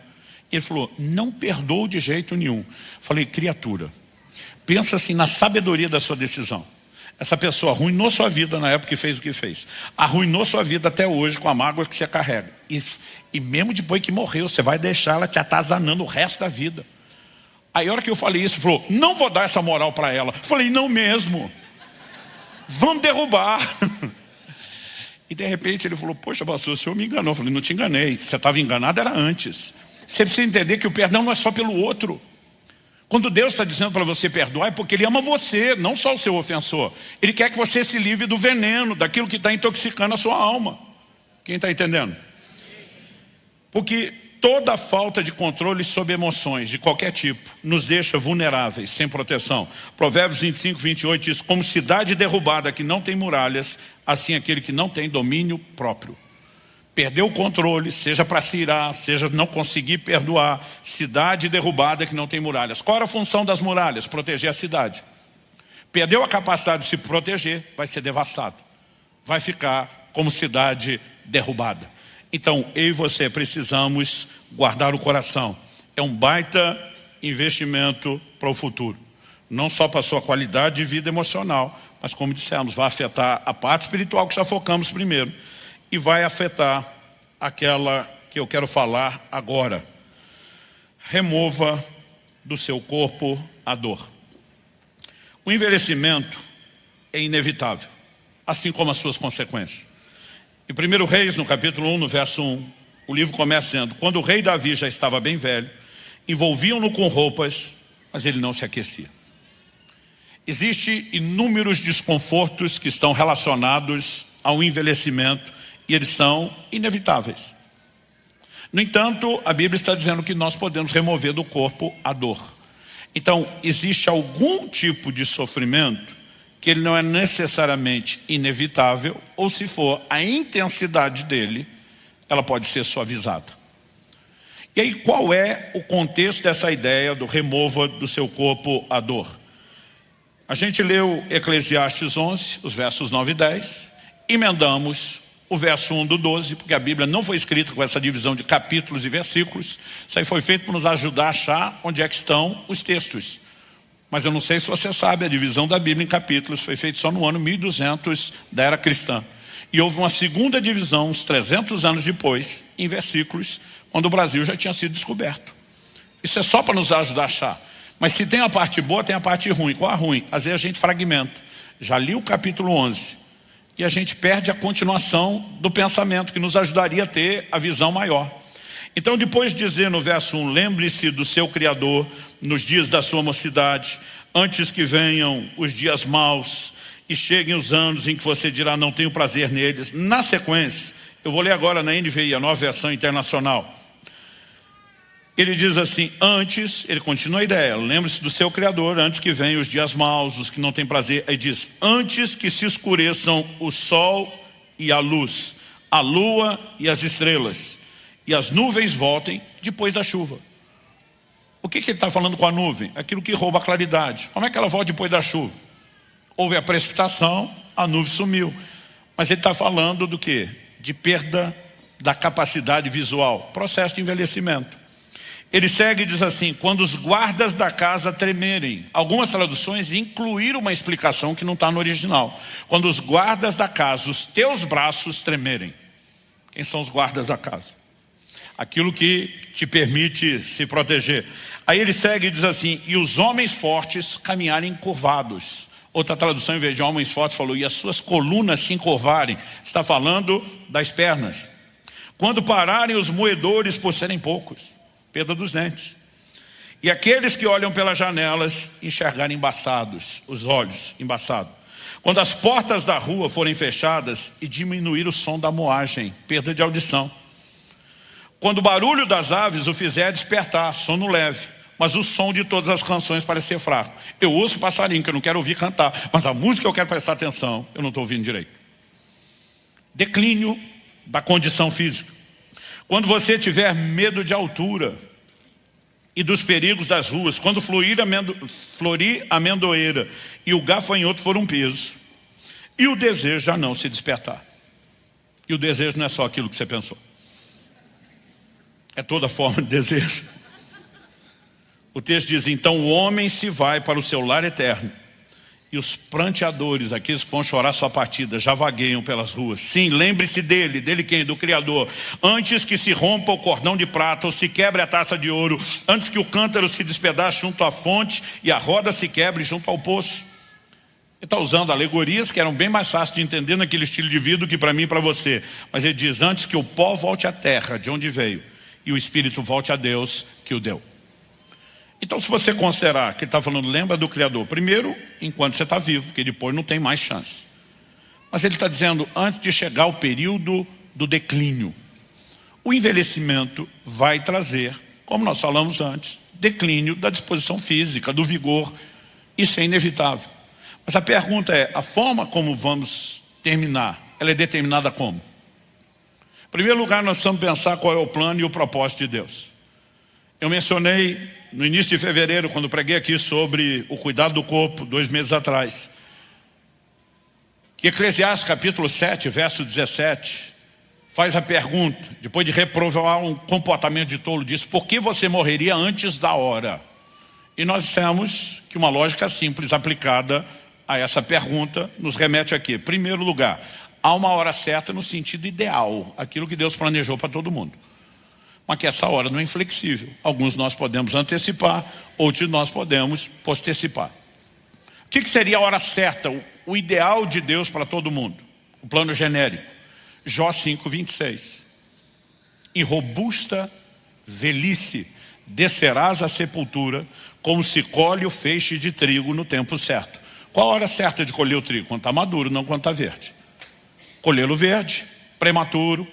Ele falou, não perdoo de jeito nenhum. Falei, criatura, pensa assim na sabedoria da sua decisão. Essa pessoa arruinou sua vida na época que fez o que fez. Arruinou sua vida até hoje com a mágoa que você carrega. E mesmo depois que morreu, você vai deixar ela te atazanando o resto da vida. Aí a hora que eu falei isso, ele falou, não vou dar essa moral para ela. Falei, não mesmo. Vamos derrubar. E de repente ele falou, poxa pastor, o senhor me enganou. Eu falei, não te enganei. Você estava enganado, era antes. Você precisa entender que o perdão não é só pelo outro. Quando Deus está dizendo para você perdoar, é porque Ele ama você, não só o seu ofensor. Ele quer que você se livre do veneno, daquilo que está intoxicando a sua alma. Quem está entendendo? Porque toda falta de controle sobre emoções, de qualquer tipo, nos deixa vulneráveis, sem proteção. Provérbios 25:28 diz, como cidade derrubada que não tem muralhas, assim aquele que não tem domínio próprio. Perdeu o controle, seja para se irar, seja não conseguir perdoar. Cidade derrubada que não tem muralhas. Qual era a função das muralhas? Proteger a cidade. Perdeu a capacidade de se proteger, vai ser devastado. Vai ficar como cidade derrubada. Então, eu e você precisamos guardar o coração. É um baita investimento para o futuro. Não só para a sua qualidade de vida emocional, mas como dissemos, vai afetar a parte espiritual que já focamos primeiro. E vai afetar aquela que eu quero falar agora. Remova do seu corpo a dor. O envelhecimento é inevitável, assim como as suas consequências. Em 1 Reis, no capítulo 1, no verso 1, o livro começa dizendo, quando o rei Davi já estava bem velho, envolviam-no com roupas, mas ele não se aquecia. Existem inúmeros desconfortos que estão relacionados ao envelhecimento, e eles são inevitáveis. No entanto, a Bíblia está dizendo que nós podemos remover do corpo a dor. Então, existe algum tipo de sofrimento que ele não é necessariamente inevitável, ou se for a intensidade dele, ela pode ser suavizada. E aí, qual é o contexto dessa ideia do remova do seu corpo a dor? A gente leu Eclesiastes 11, os versos 9 e 10, emendamos o verso 1 do 12, porque a Bíblia não foi escrita com essa divisão de capítulos e versículos. Isso aí foi feito para nos ajudar a achar onde é que estão os textos. Mas eu não sei se você sabe, a divisão da Bíblia em capítulos foi feita só no ano 1200 da era cristã. E houve uma segunda divisão, uns 300 anos depois, em versículos, quando o Brasil já tinha sido descoberto. Isso é só para nos ajudar a achar. Mas se tem a parte boa, tem a parte ruim. Qual a ruim? Às vezes a gente fragmenta. Já li o capítulo 11. E a gente perde a continuação do pensamento, que nos ajudaria a ter a visão maior. Então depois de dizer no verso 1, lembre-se do seu Criador nos dias da sua mocidade, antes que venham os dias maus e cheguem os anos em que você dirá, não tenho prazer neles. Na sequência, eu vou ler agora na NVI, a Nova Versão Internacional. Ele diz assim, antes, ele continua a ideia, lembre-se do seu Criador, antes que venham os dias maus, os que não têm prazer. Aí diz, antes que se escureçam o sol e a luz, a lua e as estrelas, e as nuvens voltem depois da chuva. O que ele está falando com a nuvem? Aquilo que rouba a claridade. Como é que ela volta depois da chuva? Houve a precipitação, a nuvem sumiu. Mas ele está falando do quê? De perda da capacidade visual, processo de envelhecimento. Ele segue e diz assim, quando os guardas da casa tremerem. Algumas traduções incluíram uma explicação que não está no original. Quando os guardas da casa, os teus braços tremerem. Quem são os guardas da casa? Aquilo que te permite se proteger. Aí ele segue e diz assim, e os homens fortes caminharem curvados. Outra tradução, em vez de homens fortes, falou, e as suas colunas se encurvarem. Está falando das pernas. Quando pararem os moedores por serem poucos. Perda dos dentes. E aqueles que olham pelas janelas enxergarem embaçados, os olhos embaçados. Quando as portas da rua forem fechadas e diminuir o som da moagem, perda de audição. Quando o barulho das aves o fizer despertar, sono leve, mas o som de todas as canções parece ser fraco. Eu ouço passarinho que eu não quero ouvir cantar, mas a música eu quero prestar atenção, eu não estou ouvindo direito. Declínio da condição física. Quando você tiver medo de altura e dos perigos das ruas, quando florir a amendoeira e o gafanhoto for um peso, e o desejo já não se despertar. E o desejo não é só aquilo que você pensou. É toda forma de desejo. O texto diz, então o homem se vai para o seu lar eterno, e os pranteadores, aqueles que vão chorar sua partida, já vagueiam pelas ruas. Sim, lembre-se dele. Dele quem? Do Criador. Antes que se rompa o cordão de prata, ou se quebre a taça de ouro, antes que o cântaro se despedace junto à fonte, e a roda se quebre junto ao poço. Ele está usando alegorias que eram bem mais fáceis de entender naquele estilo de vida do que para mim e para você. Mas ele diz, antes que o pó volte à terra, de onde veio, e o Espírito volte a Deus que o deu. Então se você considerar que ele está falando, lembra do Criador, primeiro, enquanto você está vivo, porque depois não tem mais chance. Mas ele está dizendo, antes de chegar o período do declínio. O envelhecimento vai trazer, como nós falamos antes, declínio da disposição física, do vigor. Isso é inevitável. Mas a pergunta é, a forma como vamos terminar, ela é determinada como? Em primeiro lugar, nós precisamos pensar qual é o plano e o propósito de Deus. Eu mencionei no início de fevereiro, quando preguei aqui sobre o cuidado do corpo, 2 meses atrás, que Eclesiastes capítulo 7, verso 17, faz a pergunta, depois de reprovar um comportamento de tolo, diz, por que você morreria antes da hora? E nós dissemos que uma lógica simples aplicada a essa pergunta nos remete aqui. Em primeiro lugar, há uma hora certa no sentido ideal, aquilo que Deus planejou para todo mundo. Mas que essa hora não é inflexível. Alguns nós podemos antecipar, outros nós podemos postecipar. O que seria a hora certa, o ideal de Deus para todo mundo? O plano genérico. Jó 5, 26. Em robusta velhice descerás à sepultura, como se colhe o feixe de trigo no tempo certo. Qual a hora certa de colher o trigo? Quando está maduro, não quando está verde. Colhê-lo verde, prematuro,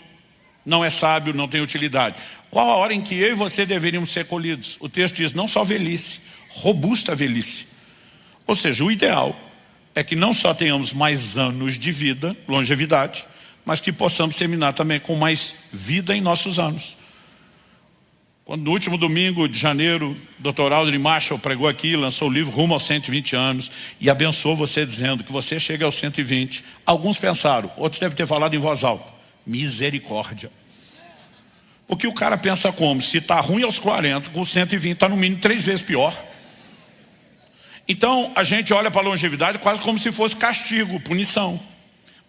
não é sábio, não tem utilidade. Qual a hora em que eu e você deveríamos ser colhidos? O texto diz, não só velhice, robusta velhice. Ou seja, o ideal é que não só tenhamos mais anos de vida, longevidade, mas que possamos terminar também com mais vida em nossos anos. Quando no último domingo de janeiro, o Dr. Aldrin Marshall pregou aqui, lançou o livro Rumo aos 120 anos e abençoou você dizendo que você chega aos 120. Alguns pensaram, outros devem ter falado em voz alta, misericórdia. Porque o cara pensa como? Se está ruim aos 40, com 120 está no mínimo 3 vezes pior. Então a gente olha para a longevidade quase como se fosse castigo, punição.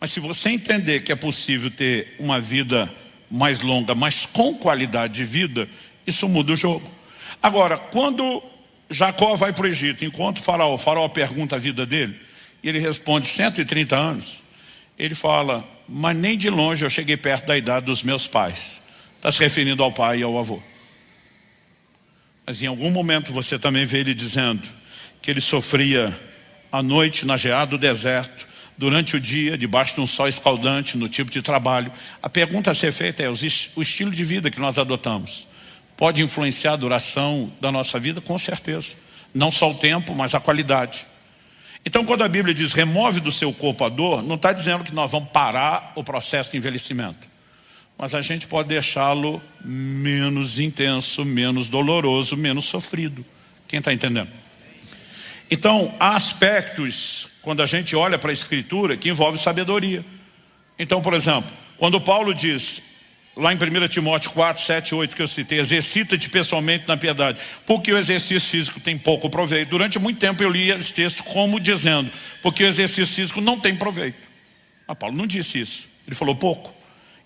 Mas se você entender que é possível ter uma vida mais longa, mas com qualidade de vida, isso muda o jogo. Agora, quando Jacó vai para o Egito, encontra o faraó pergunta a vida dele, e ele responde 130 anos, ele fala, mas nem de longe eu cheguei perto da idade dos meus pais. está se referindo ao pai e ao avô. Mas em algum momento você também vê ele dizendo que ele sofria à noite na geada do deserto, durante o dia, debaixo de um sol escaldante, no tipo de trabalho. A pergunta a ser feita é: o estilo de vida que nós adotamos pode influenciar a duração da nossa vida? Com certeza. Não só o tempo, mas a qualidade. Então, quando a Bíblia diz remove do seu corpo a dor, não está dizendo que nós vamos parar o processo de envelhecimento. Mas a gente pode deixá-lo menos intenso, menos doloroso, menos sofrido. Quem está entendendo? Então, há aspectos, quando a gente olha para a Escritura, que envolve sabedoria. Então, por exemplo, quando Paulo diz, lá em 1 Timóteo 4, 7, 8, que eu citei, exercita-te pessoalmente na piedade, porque o exercício físico tem pouco proveito. Durante muito tempo eu li esse texto como dizendo, porque o exercício físico não tem proveito. Mas Paulo não disse isso, ele falou pouco.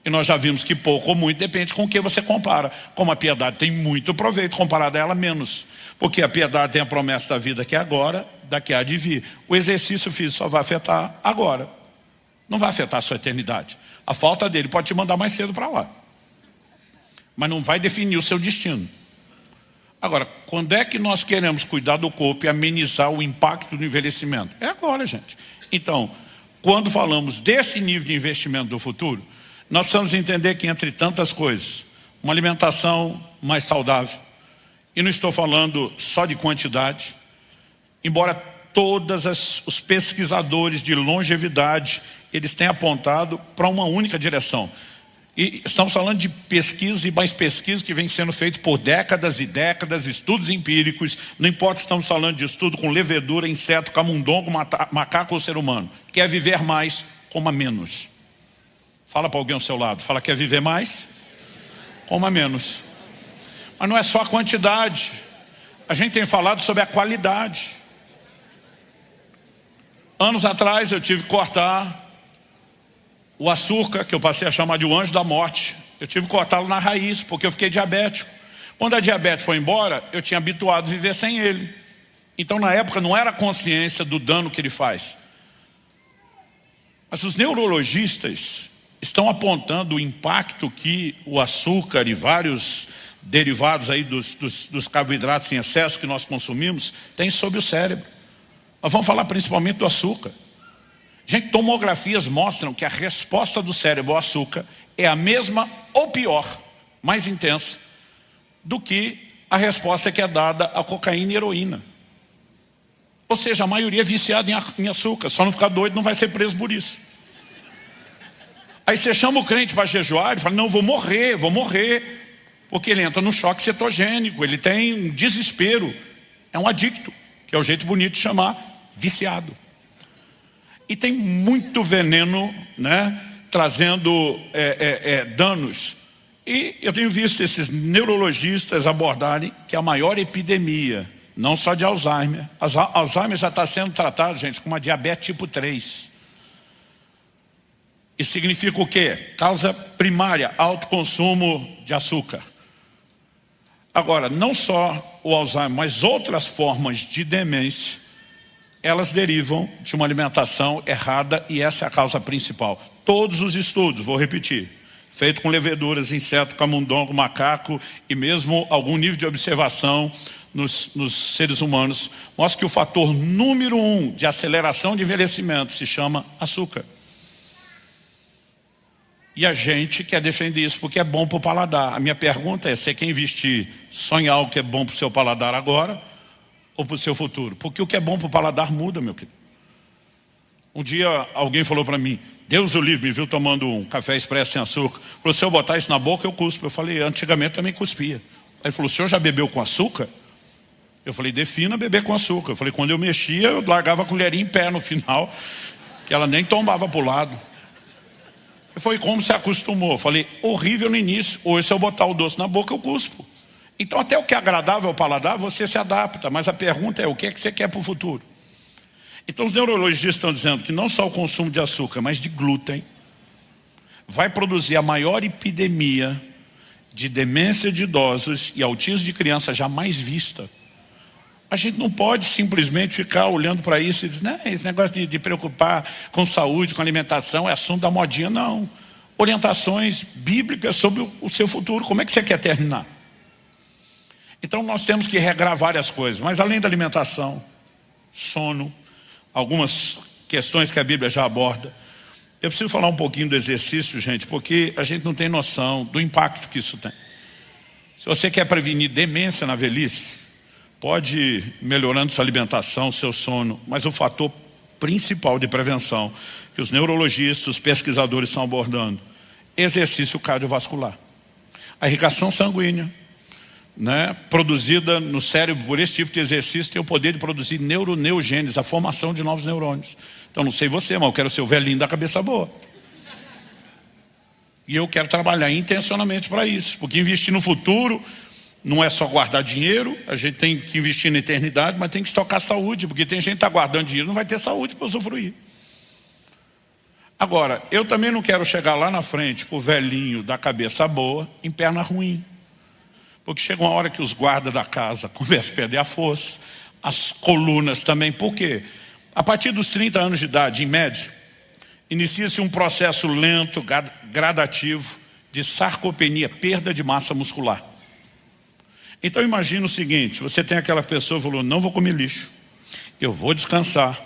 E nós já vimos que pouco ou muito depende com o que você compara. Como a piedade tem muito proveito, comparada a ela menos. Porque a piedade tem a promessa da vida que é agora, da que há de vir. O exercício físico só vai afetar agora. Não vai afetar a sua eternidade. A falta dele pode te mandar mais cedo para lá. Mas não vai definir o seu destino. Agora, quando é que nós queremos cuidar do corpo e amenizar o impacto do envelhecimento? É agora, gente. Então, quando falamos desse nível de investimento do futuro, nós precisamos entender que, entre tantas coisas, uma alimentação mais saudável, e não estou falando só de quantidade, embora todos os pesquisadores de longevidade, eles têm apontado para uma única direção. E estamos falando de pesquisa e mais pesquisa que vem sendo feito por décadas e décadas, estudos empíricos, não importa se estamos falando de estudo com levedura, inseto, camundongo, macaco ou ser humano. Quer viver mais, coma menos. Fala para alguém ao seu lado, fala: quer viver mais? Coma menos. Mas não é só a quantidade. A gente tem falado sobre a qualidade. Anos atrás eu tive que cortar o açúcar, que eu passei a chamar de o anjo da morte. Eu tive que cortá-lo na raiz, porque eu fiquei diabético. Quando a diabetes foi embora, eu tinha habituado a viver sem ele. Então na época não era a consciência do dano que ele faz. Mas os neurologistas estão apontando o impacto que o açúcar e vários derivados aí dos carboidratos em excesso que nós consumimos tem sobre o cérebro. Nós vamos falar principalmente do açúcar. Gente, tomografias mostram que a resposta do cérebro ao açúcar é a mesma ou pior, mais intensa, do que a resposta que é dada à cocaína e heroína. Ou seja, a maioria é viciada em açúcar. Só não ficar doido, não vai ser preso por isso. Aí você chama o crente para jejuar e fala: não, vou morrer. Porque ele entra no choque cetogênico, ele tem um desespero. É um adicto, que é o jeito bonito de chamar viciado. E tem muito veneno, né, trazendo danos. E eu tenho visto esses neurologistas abordarem que a maior epidemia, não só de Alzheimer, Alzheimer já está sendo tratado, gente, com uma diabetes tipo 3. Isso significa o quê? Causa primária, alto consumo de açúcar. Agora, não só o Alzheimer, mas outras formas de demência, elas derivam de uma alimentação errada, e essa é a causa principal. Todos os estudos, vou repetir, feito com leveduras, inseto, camundongo, macaco e mesmo algum nível de observação nos seres humanos, mostra que o fator número 1 de aceleração de envelhecimento se chama açúcar. E a gente quer defender isso porque é bom para o paladar. A minha pergunta é: você quer investir só em algo que é bom para o seu paladar agora ou para o seu futuro? Porque o que é bom para o paladar muda, meu querido. Um dia alguém falou para mim, Deus o livre, me viu tomando um café expresso sem açúcar. Falou: se eu botar isso na boca eu cuspo. Eu falei: antigamente também cuspia. Aí ele falou: o senhor já bebeu com açúcar? Eu falei: defina beber com açúcar. Eu falei: quando eu mexia eu largava a colherinha em pé no final, que ela nem tombava para o lado. Foi como se acostumou. Eu falei: horrível no início, hoje se eu botar o doce na boca eu cuspo. Então até o que é agradável ao paladar você se adapta, mas a pergunta é: o que é que você quer para o futuro? Então os neurologistas estão dizendo que não só o consumo de açúcar, mas de glúten vai produzir a maior epidemia de demência de idosos e autismo de crianças jamais vista. A gente não pode simplesmente ficar olhando para isso e dizer: não, esse negócio de preocupar com saúde, com alimentação é assunto da modinha. Não. orientações bíblicas sobre o seu futuro. Como é que você quer terminar? Então nós temos que regrar várias coisas, mas além da alimentação, sono, algumas questões que a Bíblia já aborda. Eu preciso falar um pouquinho do exercício, gente, porque a gente não tem noção do impacto que isso tem. Se você quer prevenir demência na velhice, pode ir melhorando sua alimentação, seu sono, mas o fator principal de prevenção que os neurologistas, os pesquisadores estão abordando, exercício cardiovascular. A irrigação sanguínea, né, produzida no cérebro por esse tipo de exercício, tem o poder de produzir neuroneogênese, a formação de novos neurônios. Então não sei você, mas eu quero ser o velhinho da cabeça boa. E eu quero trabalhar intencionalmente para isso, porque investir no futuro não é só guardar dinheiro, a gente tem que investir na eternidade, mas tem que estocar saúde, porque tem gente que está guardando dinheiro e não vai ter saúde para usufruir. Agora, eu também não quero chegar lá na frente com o velhinho da cabeça boa em perna ruim. Porque chega uma hora que os guardas da casa começam a perder a força, as colunas também. Por quê? A partir dos 30 anos de idade, em média, inicia-se um processo lento, gradativo, de sarcopenia, perda de massa muscular. Então imagina o seguinte, você tem aquela pessoa que falou, não vou comer lixo, eu vou descansar.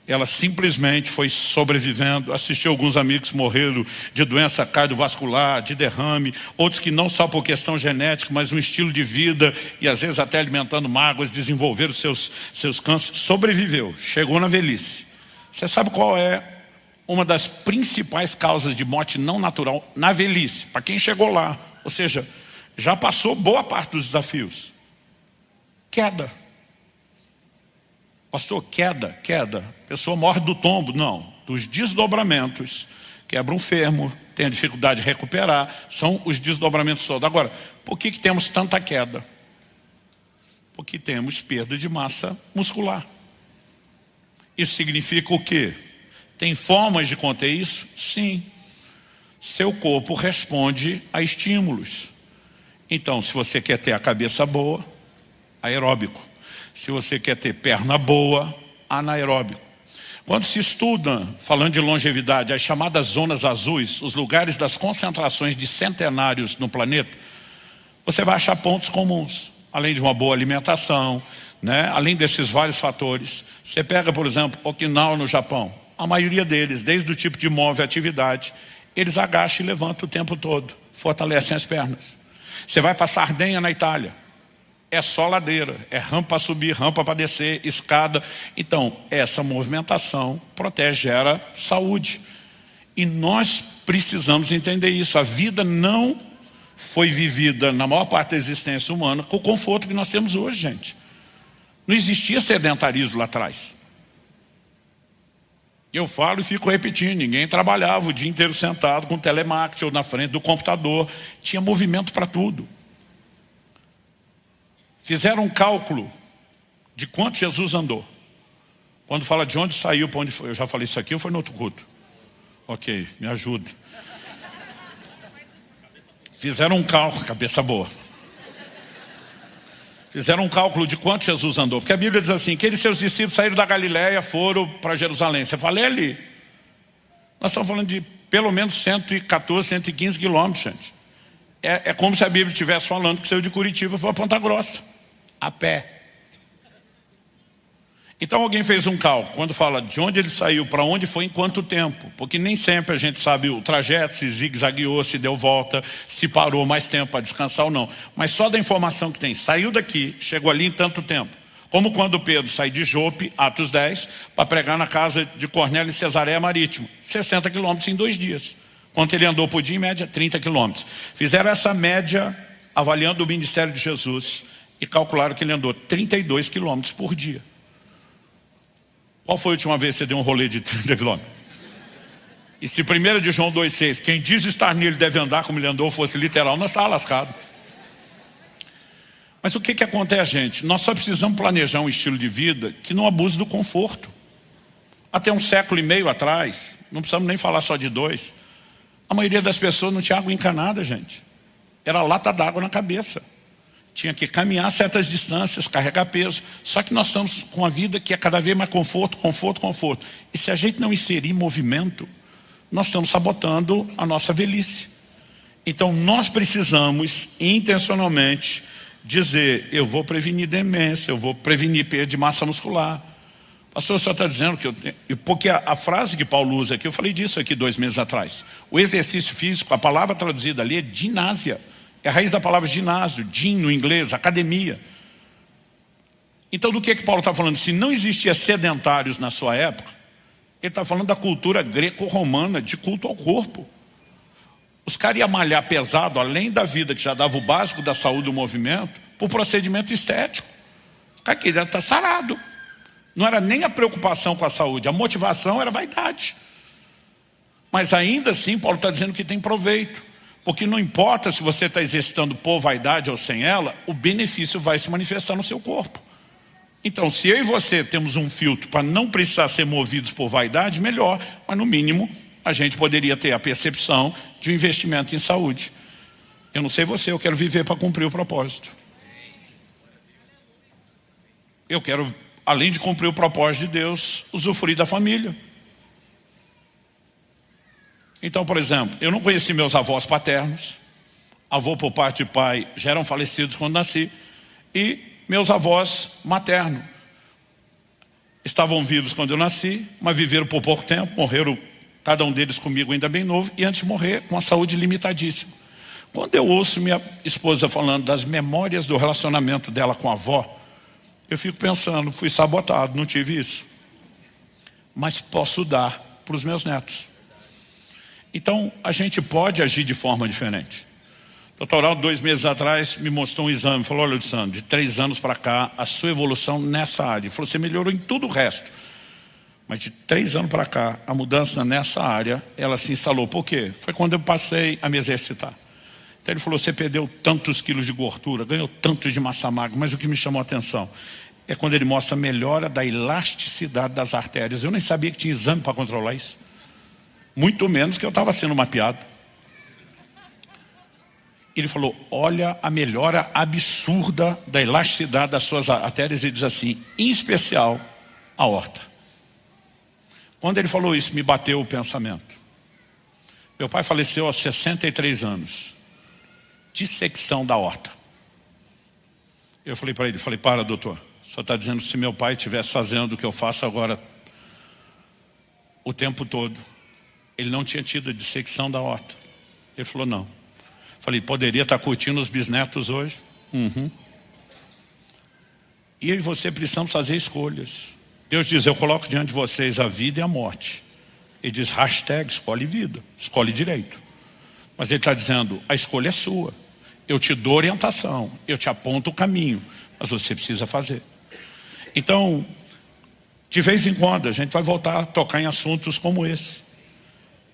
Ela simplesmente foi sobrevivendo, assistiu alguns amigos que morreram de doença cardiovascular, de derrame, outros que não só por questão genética, mas um estilo de vida, e às vezes até alimentando mágoas, desenvolveram seus cânceres, sobreviveu, chegou na velhice. Você sabe qual é uma das principais causas de morte não natural na velhice? Para quem chegou lá, ou seja, já passou boa parte dos desafios. Queda. Pastor, queda. A pessoa morre do tombo. Não, dos desdobramentos. Quebra um fêmur, tem a dificuldade de recuperar. São os desdobramentos todos. Agora, por que temos tanta queda? Porque temos perda de massa muscular. Isso significa o quê? Tem formas de conter isso? Sim. Seu corpo responde a estímulos. Então, se você quer ter a cabeça boa, aeróbico. Se você quer ter perna boa, anaeróbico. Quando se estuda, falando de longevidade, as chamadas zonas azuis, os lugares das concentrações de centenários no planeta, você vai achar pontos comuns. Além de uma boa alimentação, né? Além desses vários fatores. Você pega, por exemplo, Okinawa no Japão. A maioria deles, desde o tipo de móvel e atividade, eles agacham e levantam o tempo todo. Fortalecem as pernas. Você vai para Sardenha, na Itália. É só ladeira, é rampa para subir, rampa para descer, escada. Então, essa movimentação protege, gera saúde. E nós precisamos entender isso. A vida não foi vivida, na maior parte da existência humana, com o conforto que nós temos hoje, gente. Não existia sedentarismo lá atrás. Eu falo e fico repetindo, ninguém trabalhava o dia inteiro sentado com telemarketing ou na frente do computador. Tinha movimento para tudo. Fizeram um cálculo de quanto Jesus andou. Quando fala de onde saiu, para onde foi. Eu já falei isso aqui ou foi no outro culto? Ok, me ajuda. Fizeram um cálculo, cabeça boa. Fizeram um cálculo de quanto Jesus andou. Porque a Bíblia diz assim, que ele e seus discípulos saíram da Galileia, foram para Jerusalém. Você fala, é ali. Nós estamos falando de pelo menos 114, 115 quilômetros, gente. É como se a Bíblia estivesse falando que saiu de Curitiba e foi para Ponta Grossa, a pé. Então alguém fez um cálculo, quando fala de onde ele saiu, para onde foi, em quanto tempo. Porque nem sempre a gente sabe o trajeto, se zigue-zagueou, se deu volta, se parou mais tempo para descansar ou não. Mas só da informação que tem, saiu daqui, chegou ali em tanto tempo. Como quando Pedro sai de Jope, Atos 10, para pregar na casa de Cornélio em Cesareia Marítima. 60 quilômetros em 2 dias. Quanto ele andou por dia, em média, 30 quilômetros. Fizeram essa média, avaliando o ministério de Jesus, e calcularam que ele andou 32 quilômetros por dia. Qual foi a última vez que você deu um rolê de 30 quilômetros? E se 1 de João 2,6, quem diz estar nele deve andar como ele andou, fosse literal, nós estávamos lascados. Mas o que acontece, gente? Nós só precisamos planejar um estilo de vida que não abuse do conforto. Até 1,5 séculos atrás, não precisamos nem falar só de 2, a maioria das pessoas não tinha água encanada, gente. Era lata d'água na cabeça. Tinha que caminhar certas distâncias, carregar peso. Só que nós estamos com uma vida que é cada vez mais conforto. E se a gente não inserir movimento, nós estamos sabotando a nossa velhice. Então nós precisamos intencionalmente dizer, eu vou prevenir demência, eu vou prevenir perda de massa muscular. Pastor, o senhor está dizendo que eu tenho... Porque a frase que Paulo usa aqui, eu falei disso aqui 2 meses atrás. O exercício físico, a palavra traduzida ali é ginásia. É a raiz da palavra ginásio, gym no inglês, academia. Então do que Paulo está falando? Se não existia sedentários na sua época, ele está falando da cultura greco-romana de culto ao corpo. Os caras iam malhar pesado, além da vida que já dava o básico da saúde do movimento, por procedimento estético. O cara queria estar sarado. Não era nem a preocupação com a saúde, a motivação era vaidade. Mas ainda assim, Paulo está dizendo que tem proveito. Porque não importa se você está exercitando por vaidade ou sem ela, o benefício vai se manifestar no seu corpo. Então, se eu e você temos um filtro para não precisar ser movidos por vaidade, melhor. Mas no mínimo, a gente poderia ter a percepção de um investimento em saúde. Eu não sei você, eu quero viver para cumprir o propósito. Eu quero, além de cumprir o propósito de Deus, usufruir da família. Então, por exemplo, eu não conheci meus avós paternos. Avô por parte de pai já eram falecidos quando nasci. E meus avós maternos estavam vivos quando eu nasci, mas viveram por pouco tempo, morreram cada um deles comigo ainda bem novo, e antes de morrer com a saúde limitadíssima. Quando eu ouço minha esposa falando das memórias do relacionamento dela com a avó, eu fico pensando, fui sabotado, não tive isso. Mas posso dar para os meus netos. Então, a gente pode agir de forma diferente. O Dr. Aldo, 2 meses atrás, me mostrou um exame. Falou, olha, Luciano, de 3 anos para cá, a sua evolução nessa área. Ele falou, você melhorou em tudo o resto. Mas de 3 anos para cá, a mudança nessa área, ela se instalou. Por quê? Foi quando eu passei a me exercitar. Então ele falou, você perdeu tantos quilos de gordura, ganhou tantos de massa magra, mas o que me chamou a atenção é quando ele mostra a melhora da elasticidade das artérias. Eu nem sabia que tinha exame para controlar isso. Muito menos que eu estava sendo mapeado. Ele falou, olha a melhora absurda da elasticidade das suas artérias, e diz assim, em especial, a aorta. Quando ele falou isso, me bateu o pensamento. Meu pai faleceu aos 63 anos. Dissecção da aorta. Eu falei para ele, para, doutor, só está dizendo se meu pai estivesse fazendo o que eu faço agora o tempo todo, ele não tinha tido a dissecção da aorta. Ele falou, não. Falei, poderia estar curtindo os bisnetos hoje? E eu e você precisamos fazer escolhas. Deus diz, eu coloco diante de vocês a vida e a morte. Ele diz, #escolhe vida, escolhe direito. Mas ele está dizendo, a escolha é sua. Eu te dou orientação, eu te aponto o caminho, mas você precisa fazer. Então, de vez em quando, a gente vai voltar a tocar em assuntos como esse.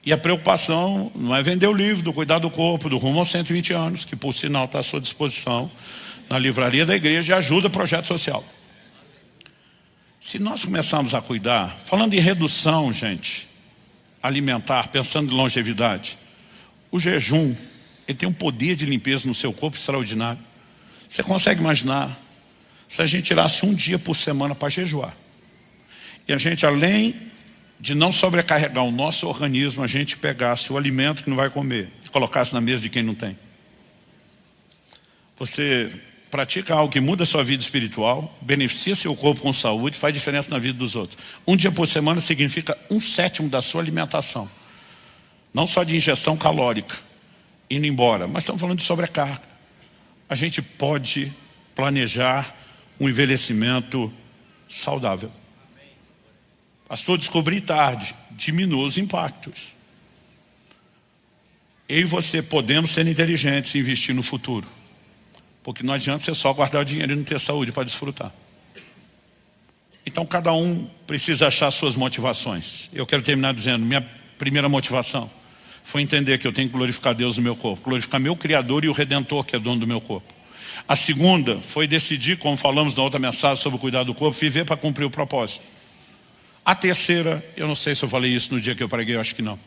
E a preocupação não é vender o livro do Cuidar do Corpo, do Rumo aos 120 anos, que por sinal está à sua disposição na livraria da igreja e ajuda projeto social. Se nós começarmos a cuidar, falando em redução, gente, alimentar, pensando em longevidade, o jejum, ele tem um poder de limpeza no seu corpo extraordinário. Você consegue imaginar se a gente tirasse um dia por semana para jejuar? E a gente, além de não sobrecarregar o nosso organismo, a gente pegasse o alimento que não vai comer e colocasse na mesa de quem não tem. Você pratica algo que muda a sua vida espiritual, beneficia seu corpo com saúde, faz diferença na vida dos outros. Um dia por semana significa 1/7 da sua alimentação. Não só de ingestão calórica, indo embora, mas estamos falando de sobrecarga. A gente pode planejar um envelhecimento saudável. Pastor, descobri tarde, diminua os impactos. Eu e você podemos ser inteligentes e investir no futuro. Porque não adianta você só guardar o dinheiro e não ter saúde para desfrutar. Então cada um precisa achar suas motivações. Eu quero terminar dizendo, minha primeira motivação foi entender que eu tenho que glorificar Deus no meu corpo, glorificar meu Criador e o Redentor que é dono do meu corpo. A segunda foi decidir, como falamos na outra mensagem sobre o cuidar do corpo, viver para cumprir o propósito. A terceira, eu não sei se eu falei isso no dia que eu preguei, eu acho que não.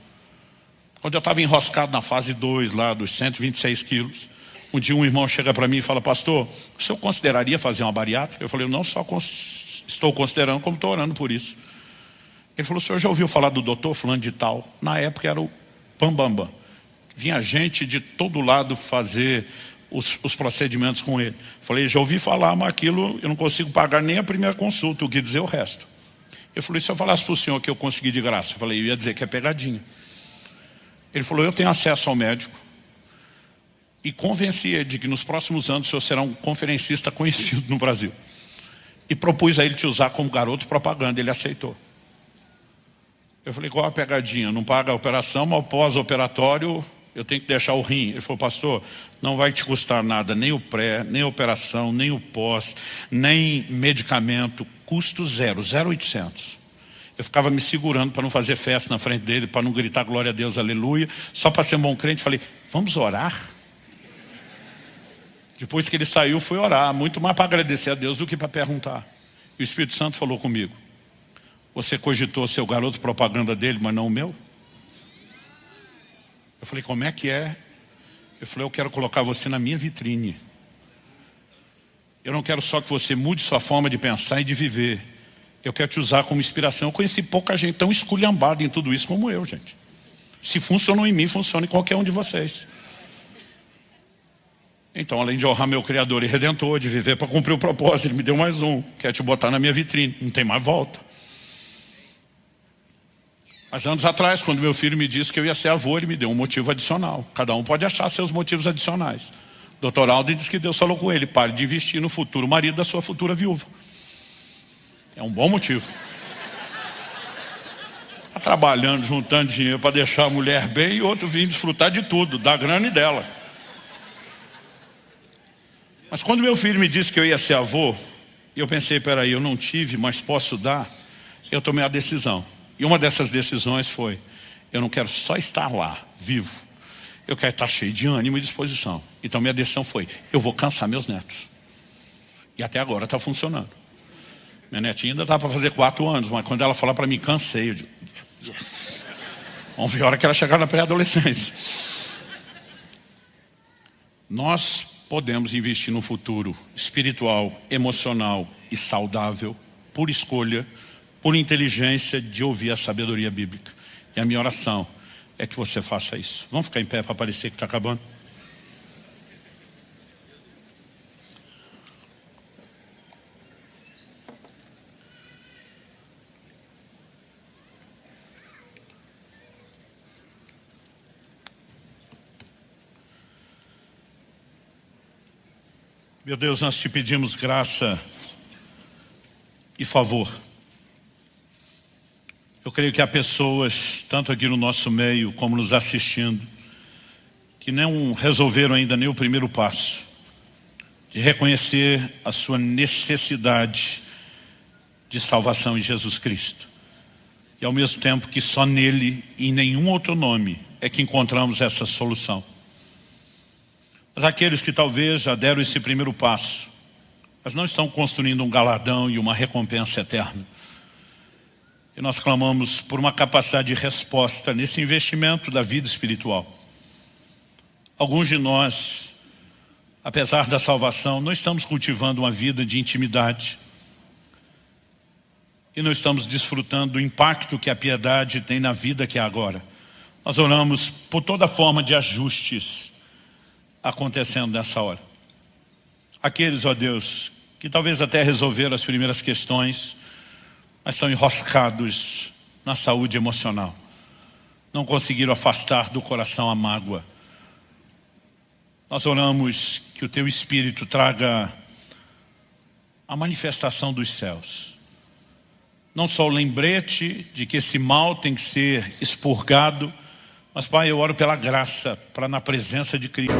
Quando eu estava enroscado na fase 2 lá, dos 126 quilos, um dia um irmão chega para mim e fala, pastor, o senhor consideraria fazer uma bariátrica? Eu falei, eu não só estou considerando, como estou orando por isso. Ele falou, o senhor já ouviu falar do doutor fulano de tal? Na época era o Pambambam. Vinha gente de todo lado fazer os procedimentos com ele. Falei, já ouvi falar, mas aquilo eu não consigo pagar nem a primeira consulta, o que dizer o resto. Ele falou, e se eu falasse para o senhor que eu consegui de graça? Eu falei, eu ia dizer que é pegadinha. Ele falou, eu tenho acesso ao médico. E convenci ele de que nos próximos anos o senhor será um conferencista conhecido no Brasil. E propus a ele te usar como garoto propaganda, ele aceitou. Eu falei, qual a pegadinha? Não paga a operação, mas pós-operatório eu tenho que deixar o rim. Ele falou, pastor, não vai te custar nada, nem o pré, nem a operação, nem o pós, nem medicamento, custo zero, 0,800. Eu ficava me segurando para não fazer festa na frente dele, para não gritar glória a Deus, aleluia, só para ser um bom crente. Falei, vamos orar? Depois que ele saiu, fui orar, muito mais para agradecer a Deus do que para perguntar. E o Espírito Santo falou comigo, você cogitou ser o garoto propaganda dele, mas não o meu? Eu falei, como é que é? Eu falei, eu quero colocar você na minha vitrine. Eu não quero só que você mude sua forma de pensar e de viver. Eu quero te usar como inspiração. Eu conheci pouca gente tão esculhambada em tudo isso como eu, gente. Se funcionou em mim, funciona em qualquer um de vocês. Então, além de honrar meu Criador e Redentor, de viver para cumprir o propósito, ele me deu mais um. Quer te botar na minha vitrine. Não tem mais volta. Mas anos atrás, quando meu filho me disse que eu ia ser avô, ele me deu um motivo adicional. Cada um pode achar seus motivos adicionais. Dr. Aldo disse que Deus falou com ele, pare de investir no futuro marido da sua futura viúva. É um bom motivo. Está trabalhando, juntando dinheiro para deixar a mulher bem e outro vir desfrutar de tudo, da grana e dela. Mas quando meu filho me disse que eu ia ser avô, eu pensei, peraí, eu não tive, mas posso dar, eu tomei a decisão. E uma dessas decisões foi, eu não quero só estar lá, vivo. Eu quero estar cheio de ânimo e disposição. Então minha decisão foi, eu vou cansar meus netos. E até agora está funcionando. Minha netinha ainda está para fazer 4 anos, mas quando ela falar para mim, cansei, eu digo, yes. Vamos ver a hora que ela chegar na pré-adolescência. Nós podemos investir no futuro espiritual, emocional e saudável, por escolha, por inteligência de ouvir a sabedoria bíblica. E a minha oração é que você faça isso. Vamos ficar em pé para parecer que está acabando? Meu Deus, nós te pedimos graça e favor. Eu creio que há pessoas, tanto aqui no nosso meio, como nos assistindo, que não resolveram ainda nem o primeiro passo, de reconhecer a sua necessidade de salvação em Jesus Cristo. E ao mesmo tempo que só nele e em nenhum outro nome é que encontramos essa solução. Mas aqueles que talvez já deram esse primeiro passo, mas não estão construindo um galardão e uma recompensa eterna. E nós clamamos por uma capacidade de resposta nesse investimento da vida espiritual. Alguns de nós, apesar da salvação, não estamos cultivando uma vida de intimidade. E não estamos desfrutando do impacto que a piedade tem na vida que é agora. Nós oramos por toda forma de ajustes acontecendo nessa hora. Aqueles, ó Deus, que talvez até resolveram as primeiras questões, mas estão enroscados na saúde emocional. Não conseguiram afastar do coração a mágoa. Nós oramos que o Teu Espírito traga a manifestação dos céus. Não só o lembrete de que esse mal tem que ser expurgado, mas, Pai, eu oro pela graça, para na presença de Cristo.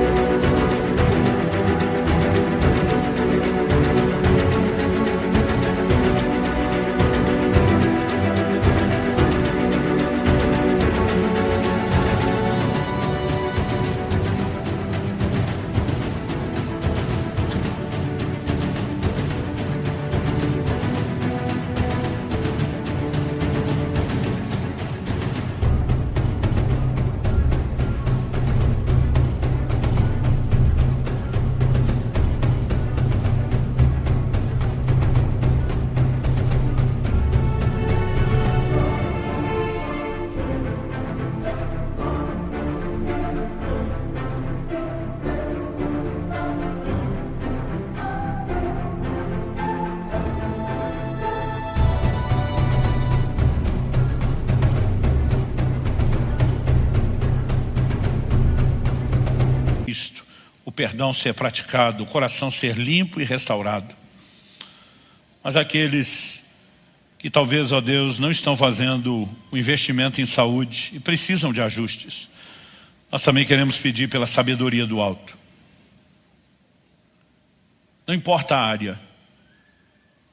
perdão ser praticado, o coração ser limpo e restaurado. Mas aqueles que talvez, ó Deus, não estão fazendo o investimento em saúde e precisam de ajustes, nós também queremos pedir pela sabedoria do alto. Não importa a área,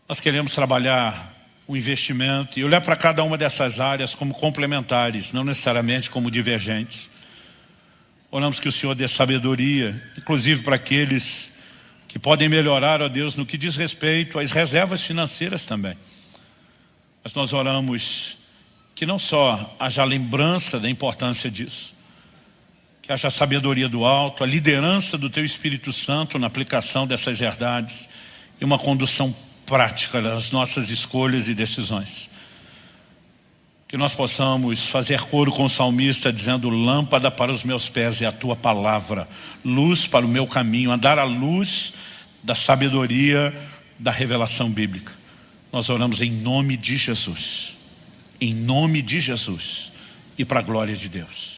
nós queremos trabalhar o investimento e olhar para cada uma dessas áreas como complementares, não necessariamente como divergentes. Oramos que o Senhor dê sabedoria, inclusive para aqueles que podem melhorar, ó Deus, no que diz respeito às reservas financeiras também. Mas nós oramos que não só haja lembrança da importância disso, que haja sabedoria do alto, a liderança do Teu Espírito Santo na aplicação dessas verdades e uma condução prática das nossas escolhas e decisões. Que nós possamos fazer coro com o salmista dizendo: lâmpada para os meus pés é a Tua palavra, luz para o meu caminho, andar à luz da sabedoria da revelação bíblica. Nós oramos em nome de Jesus, e para a glória de Deus.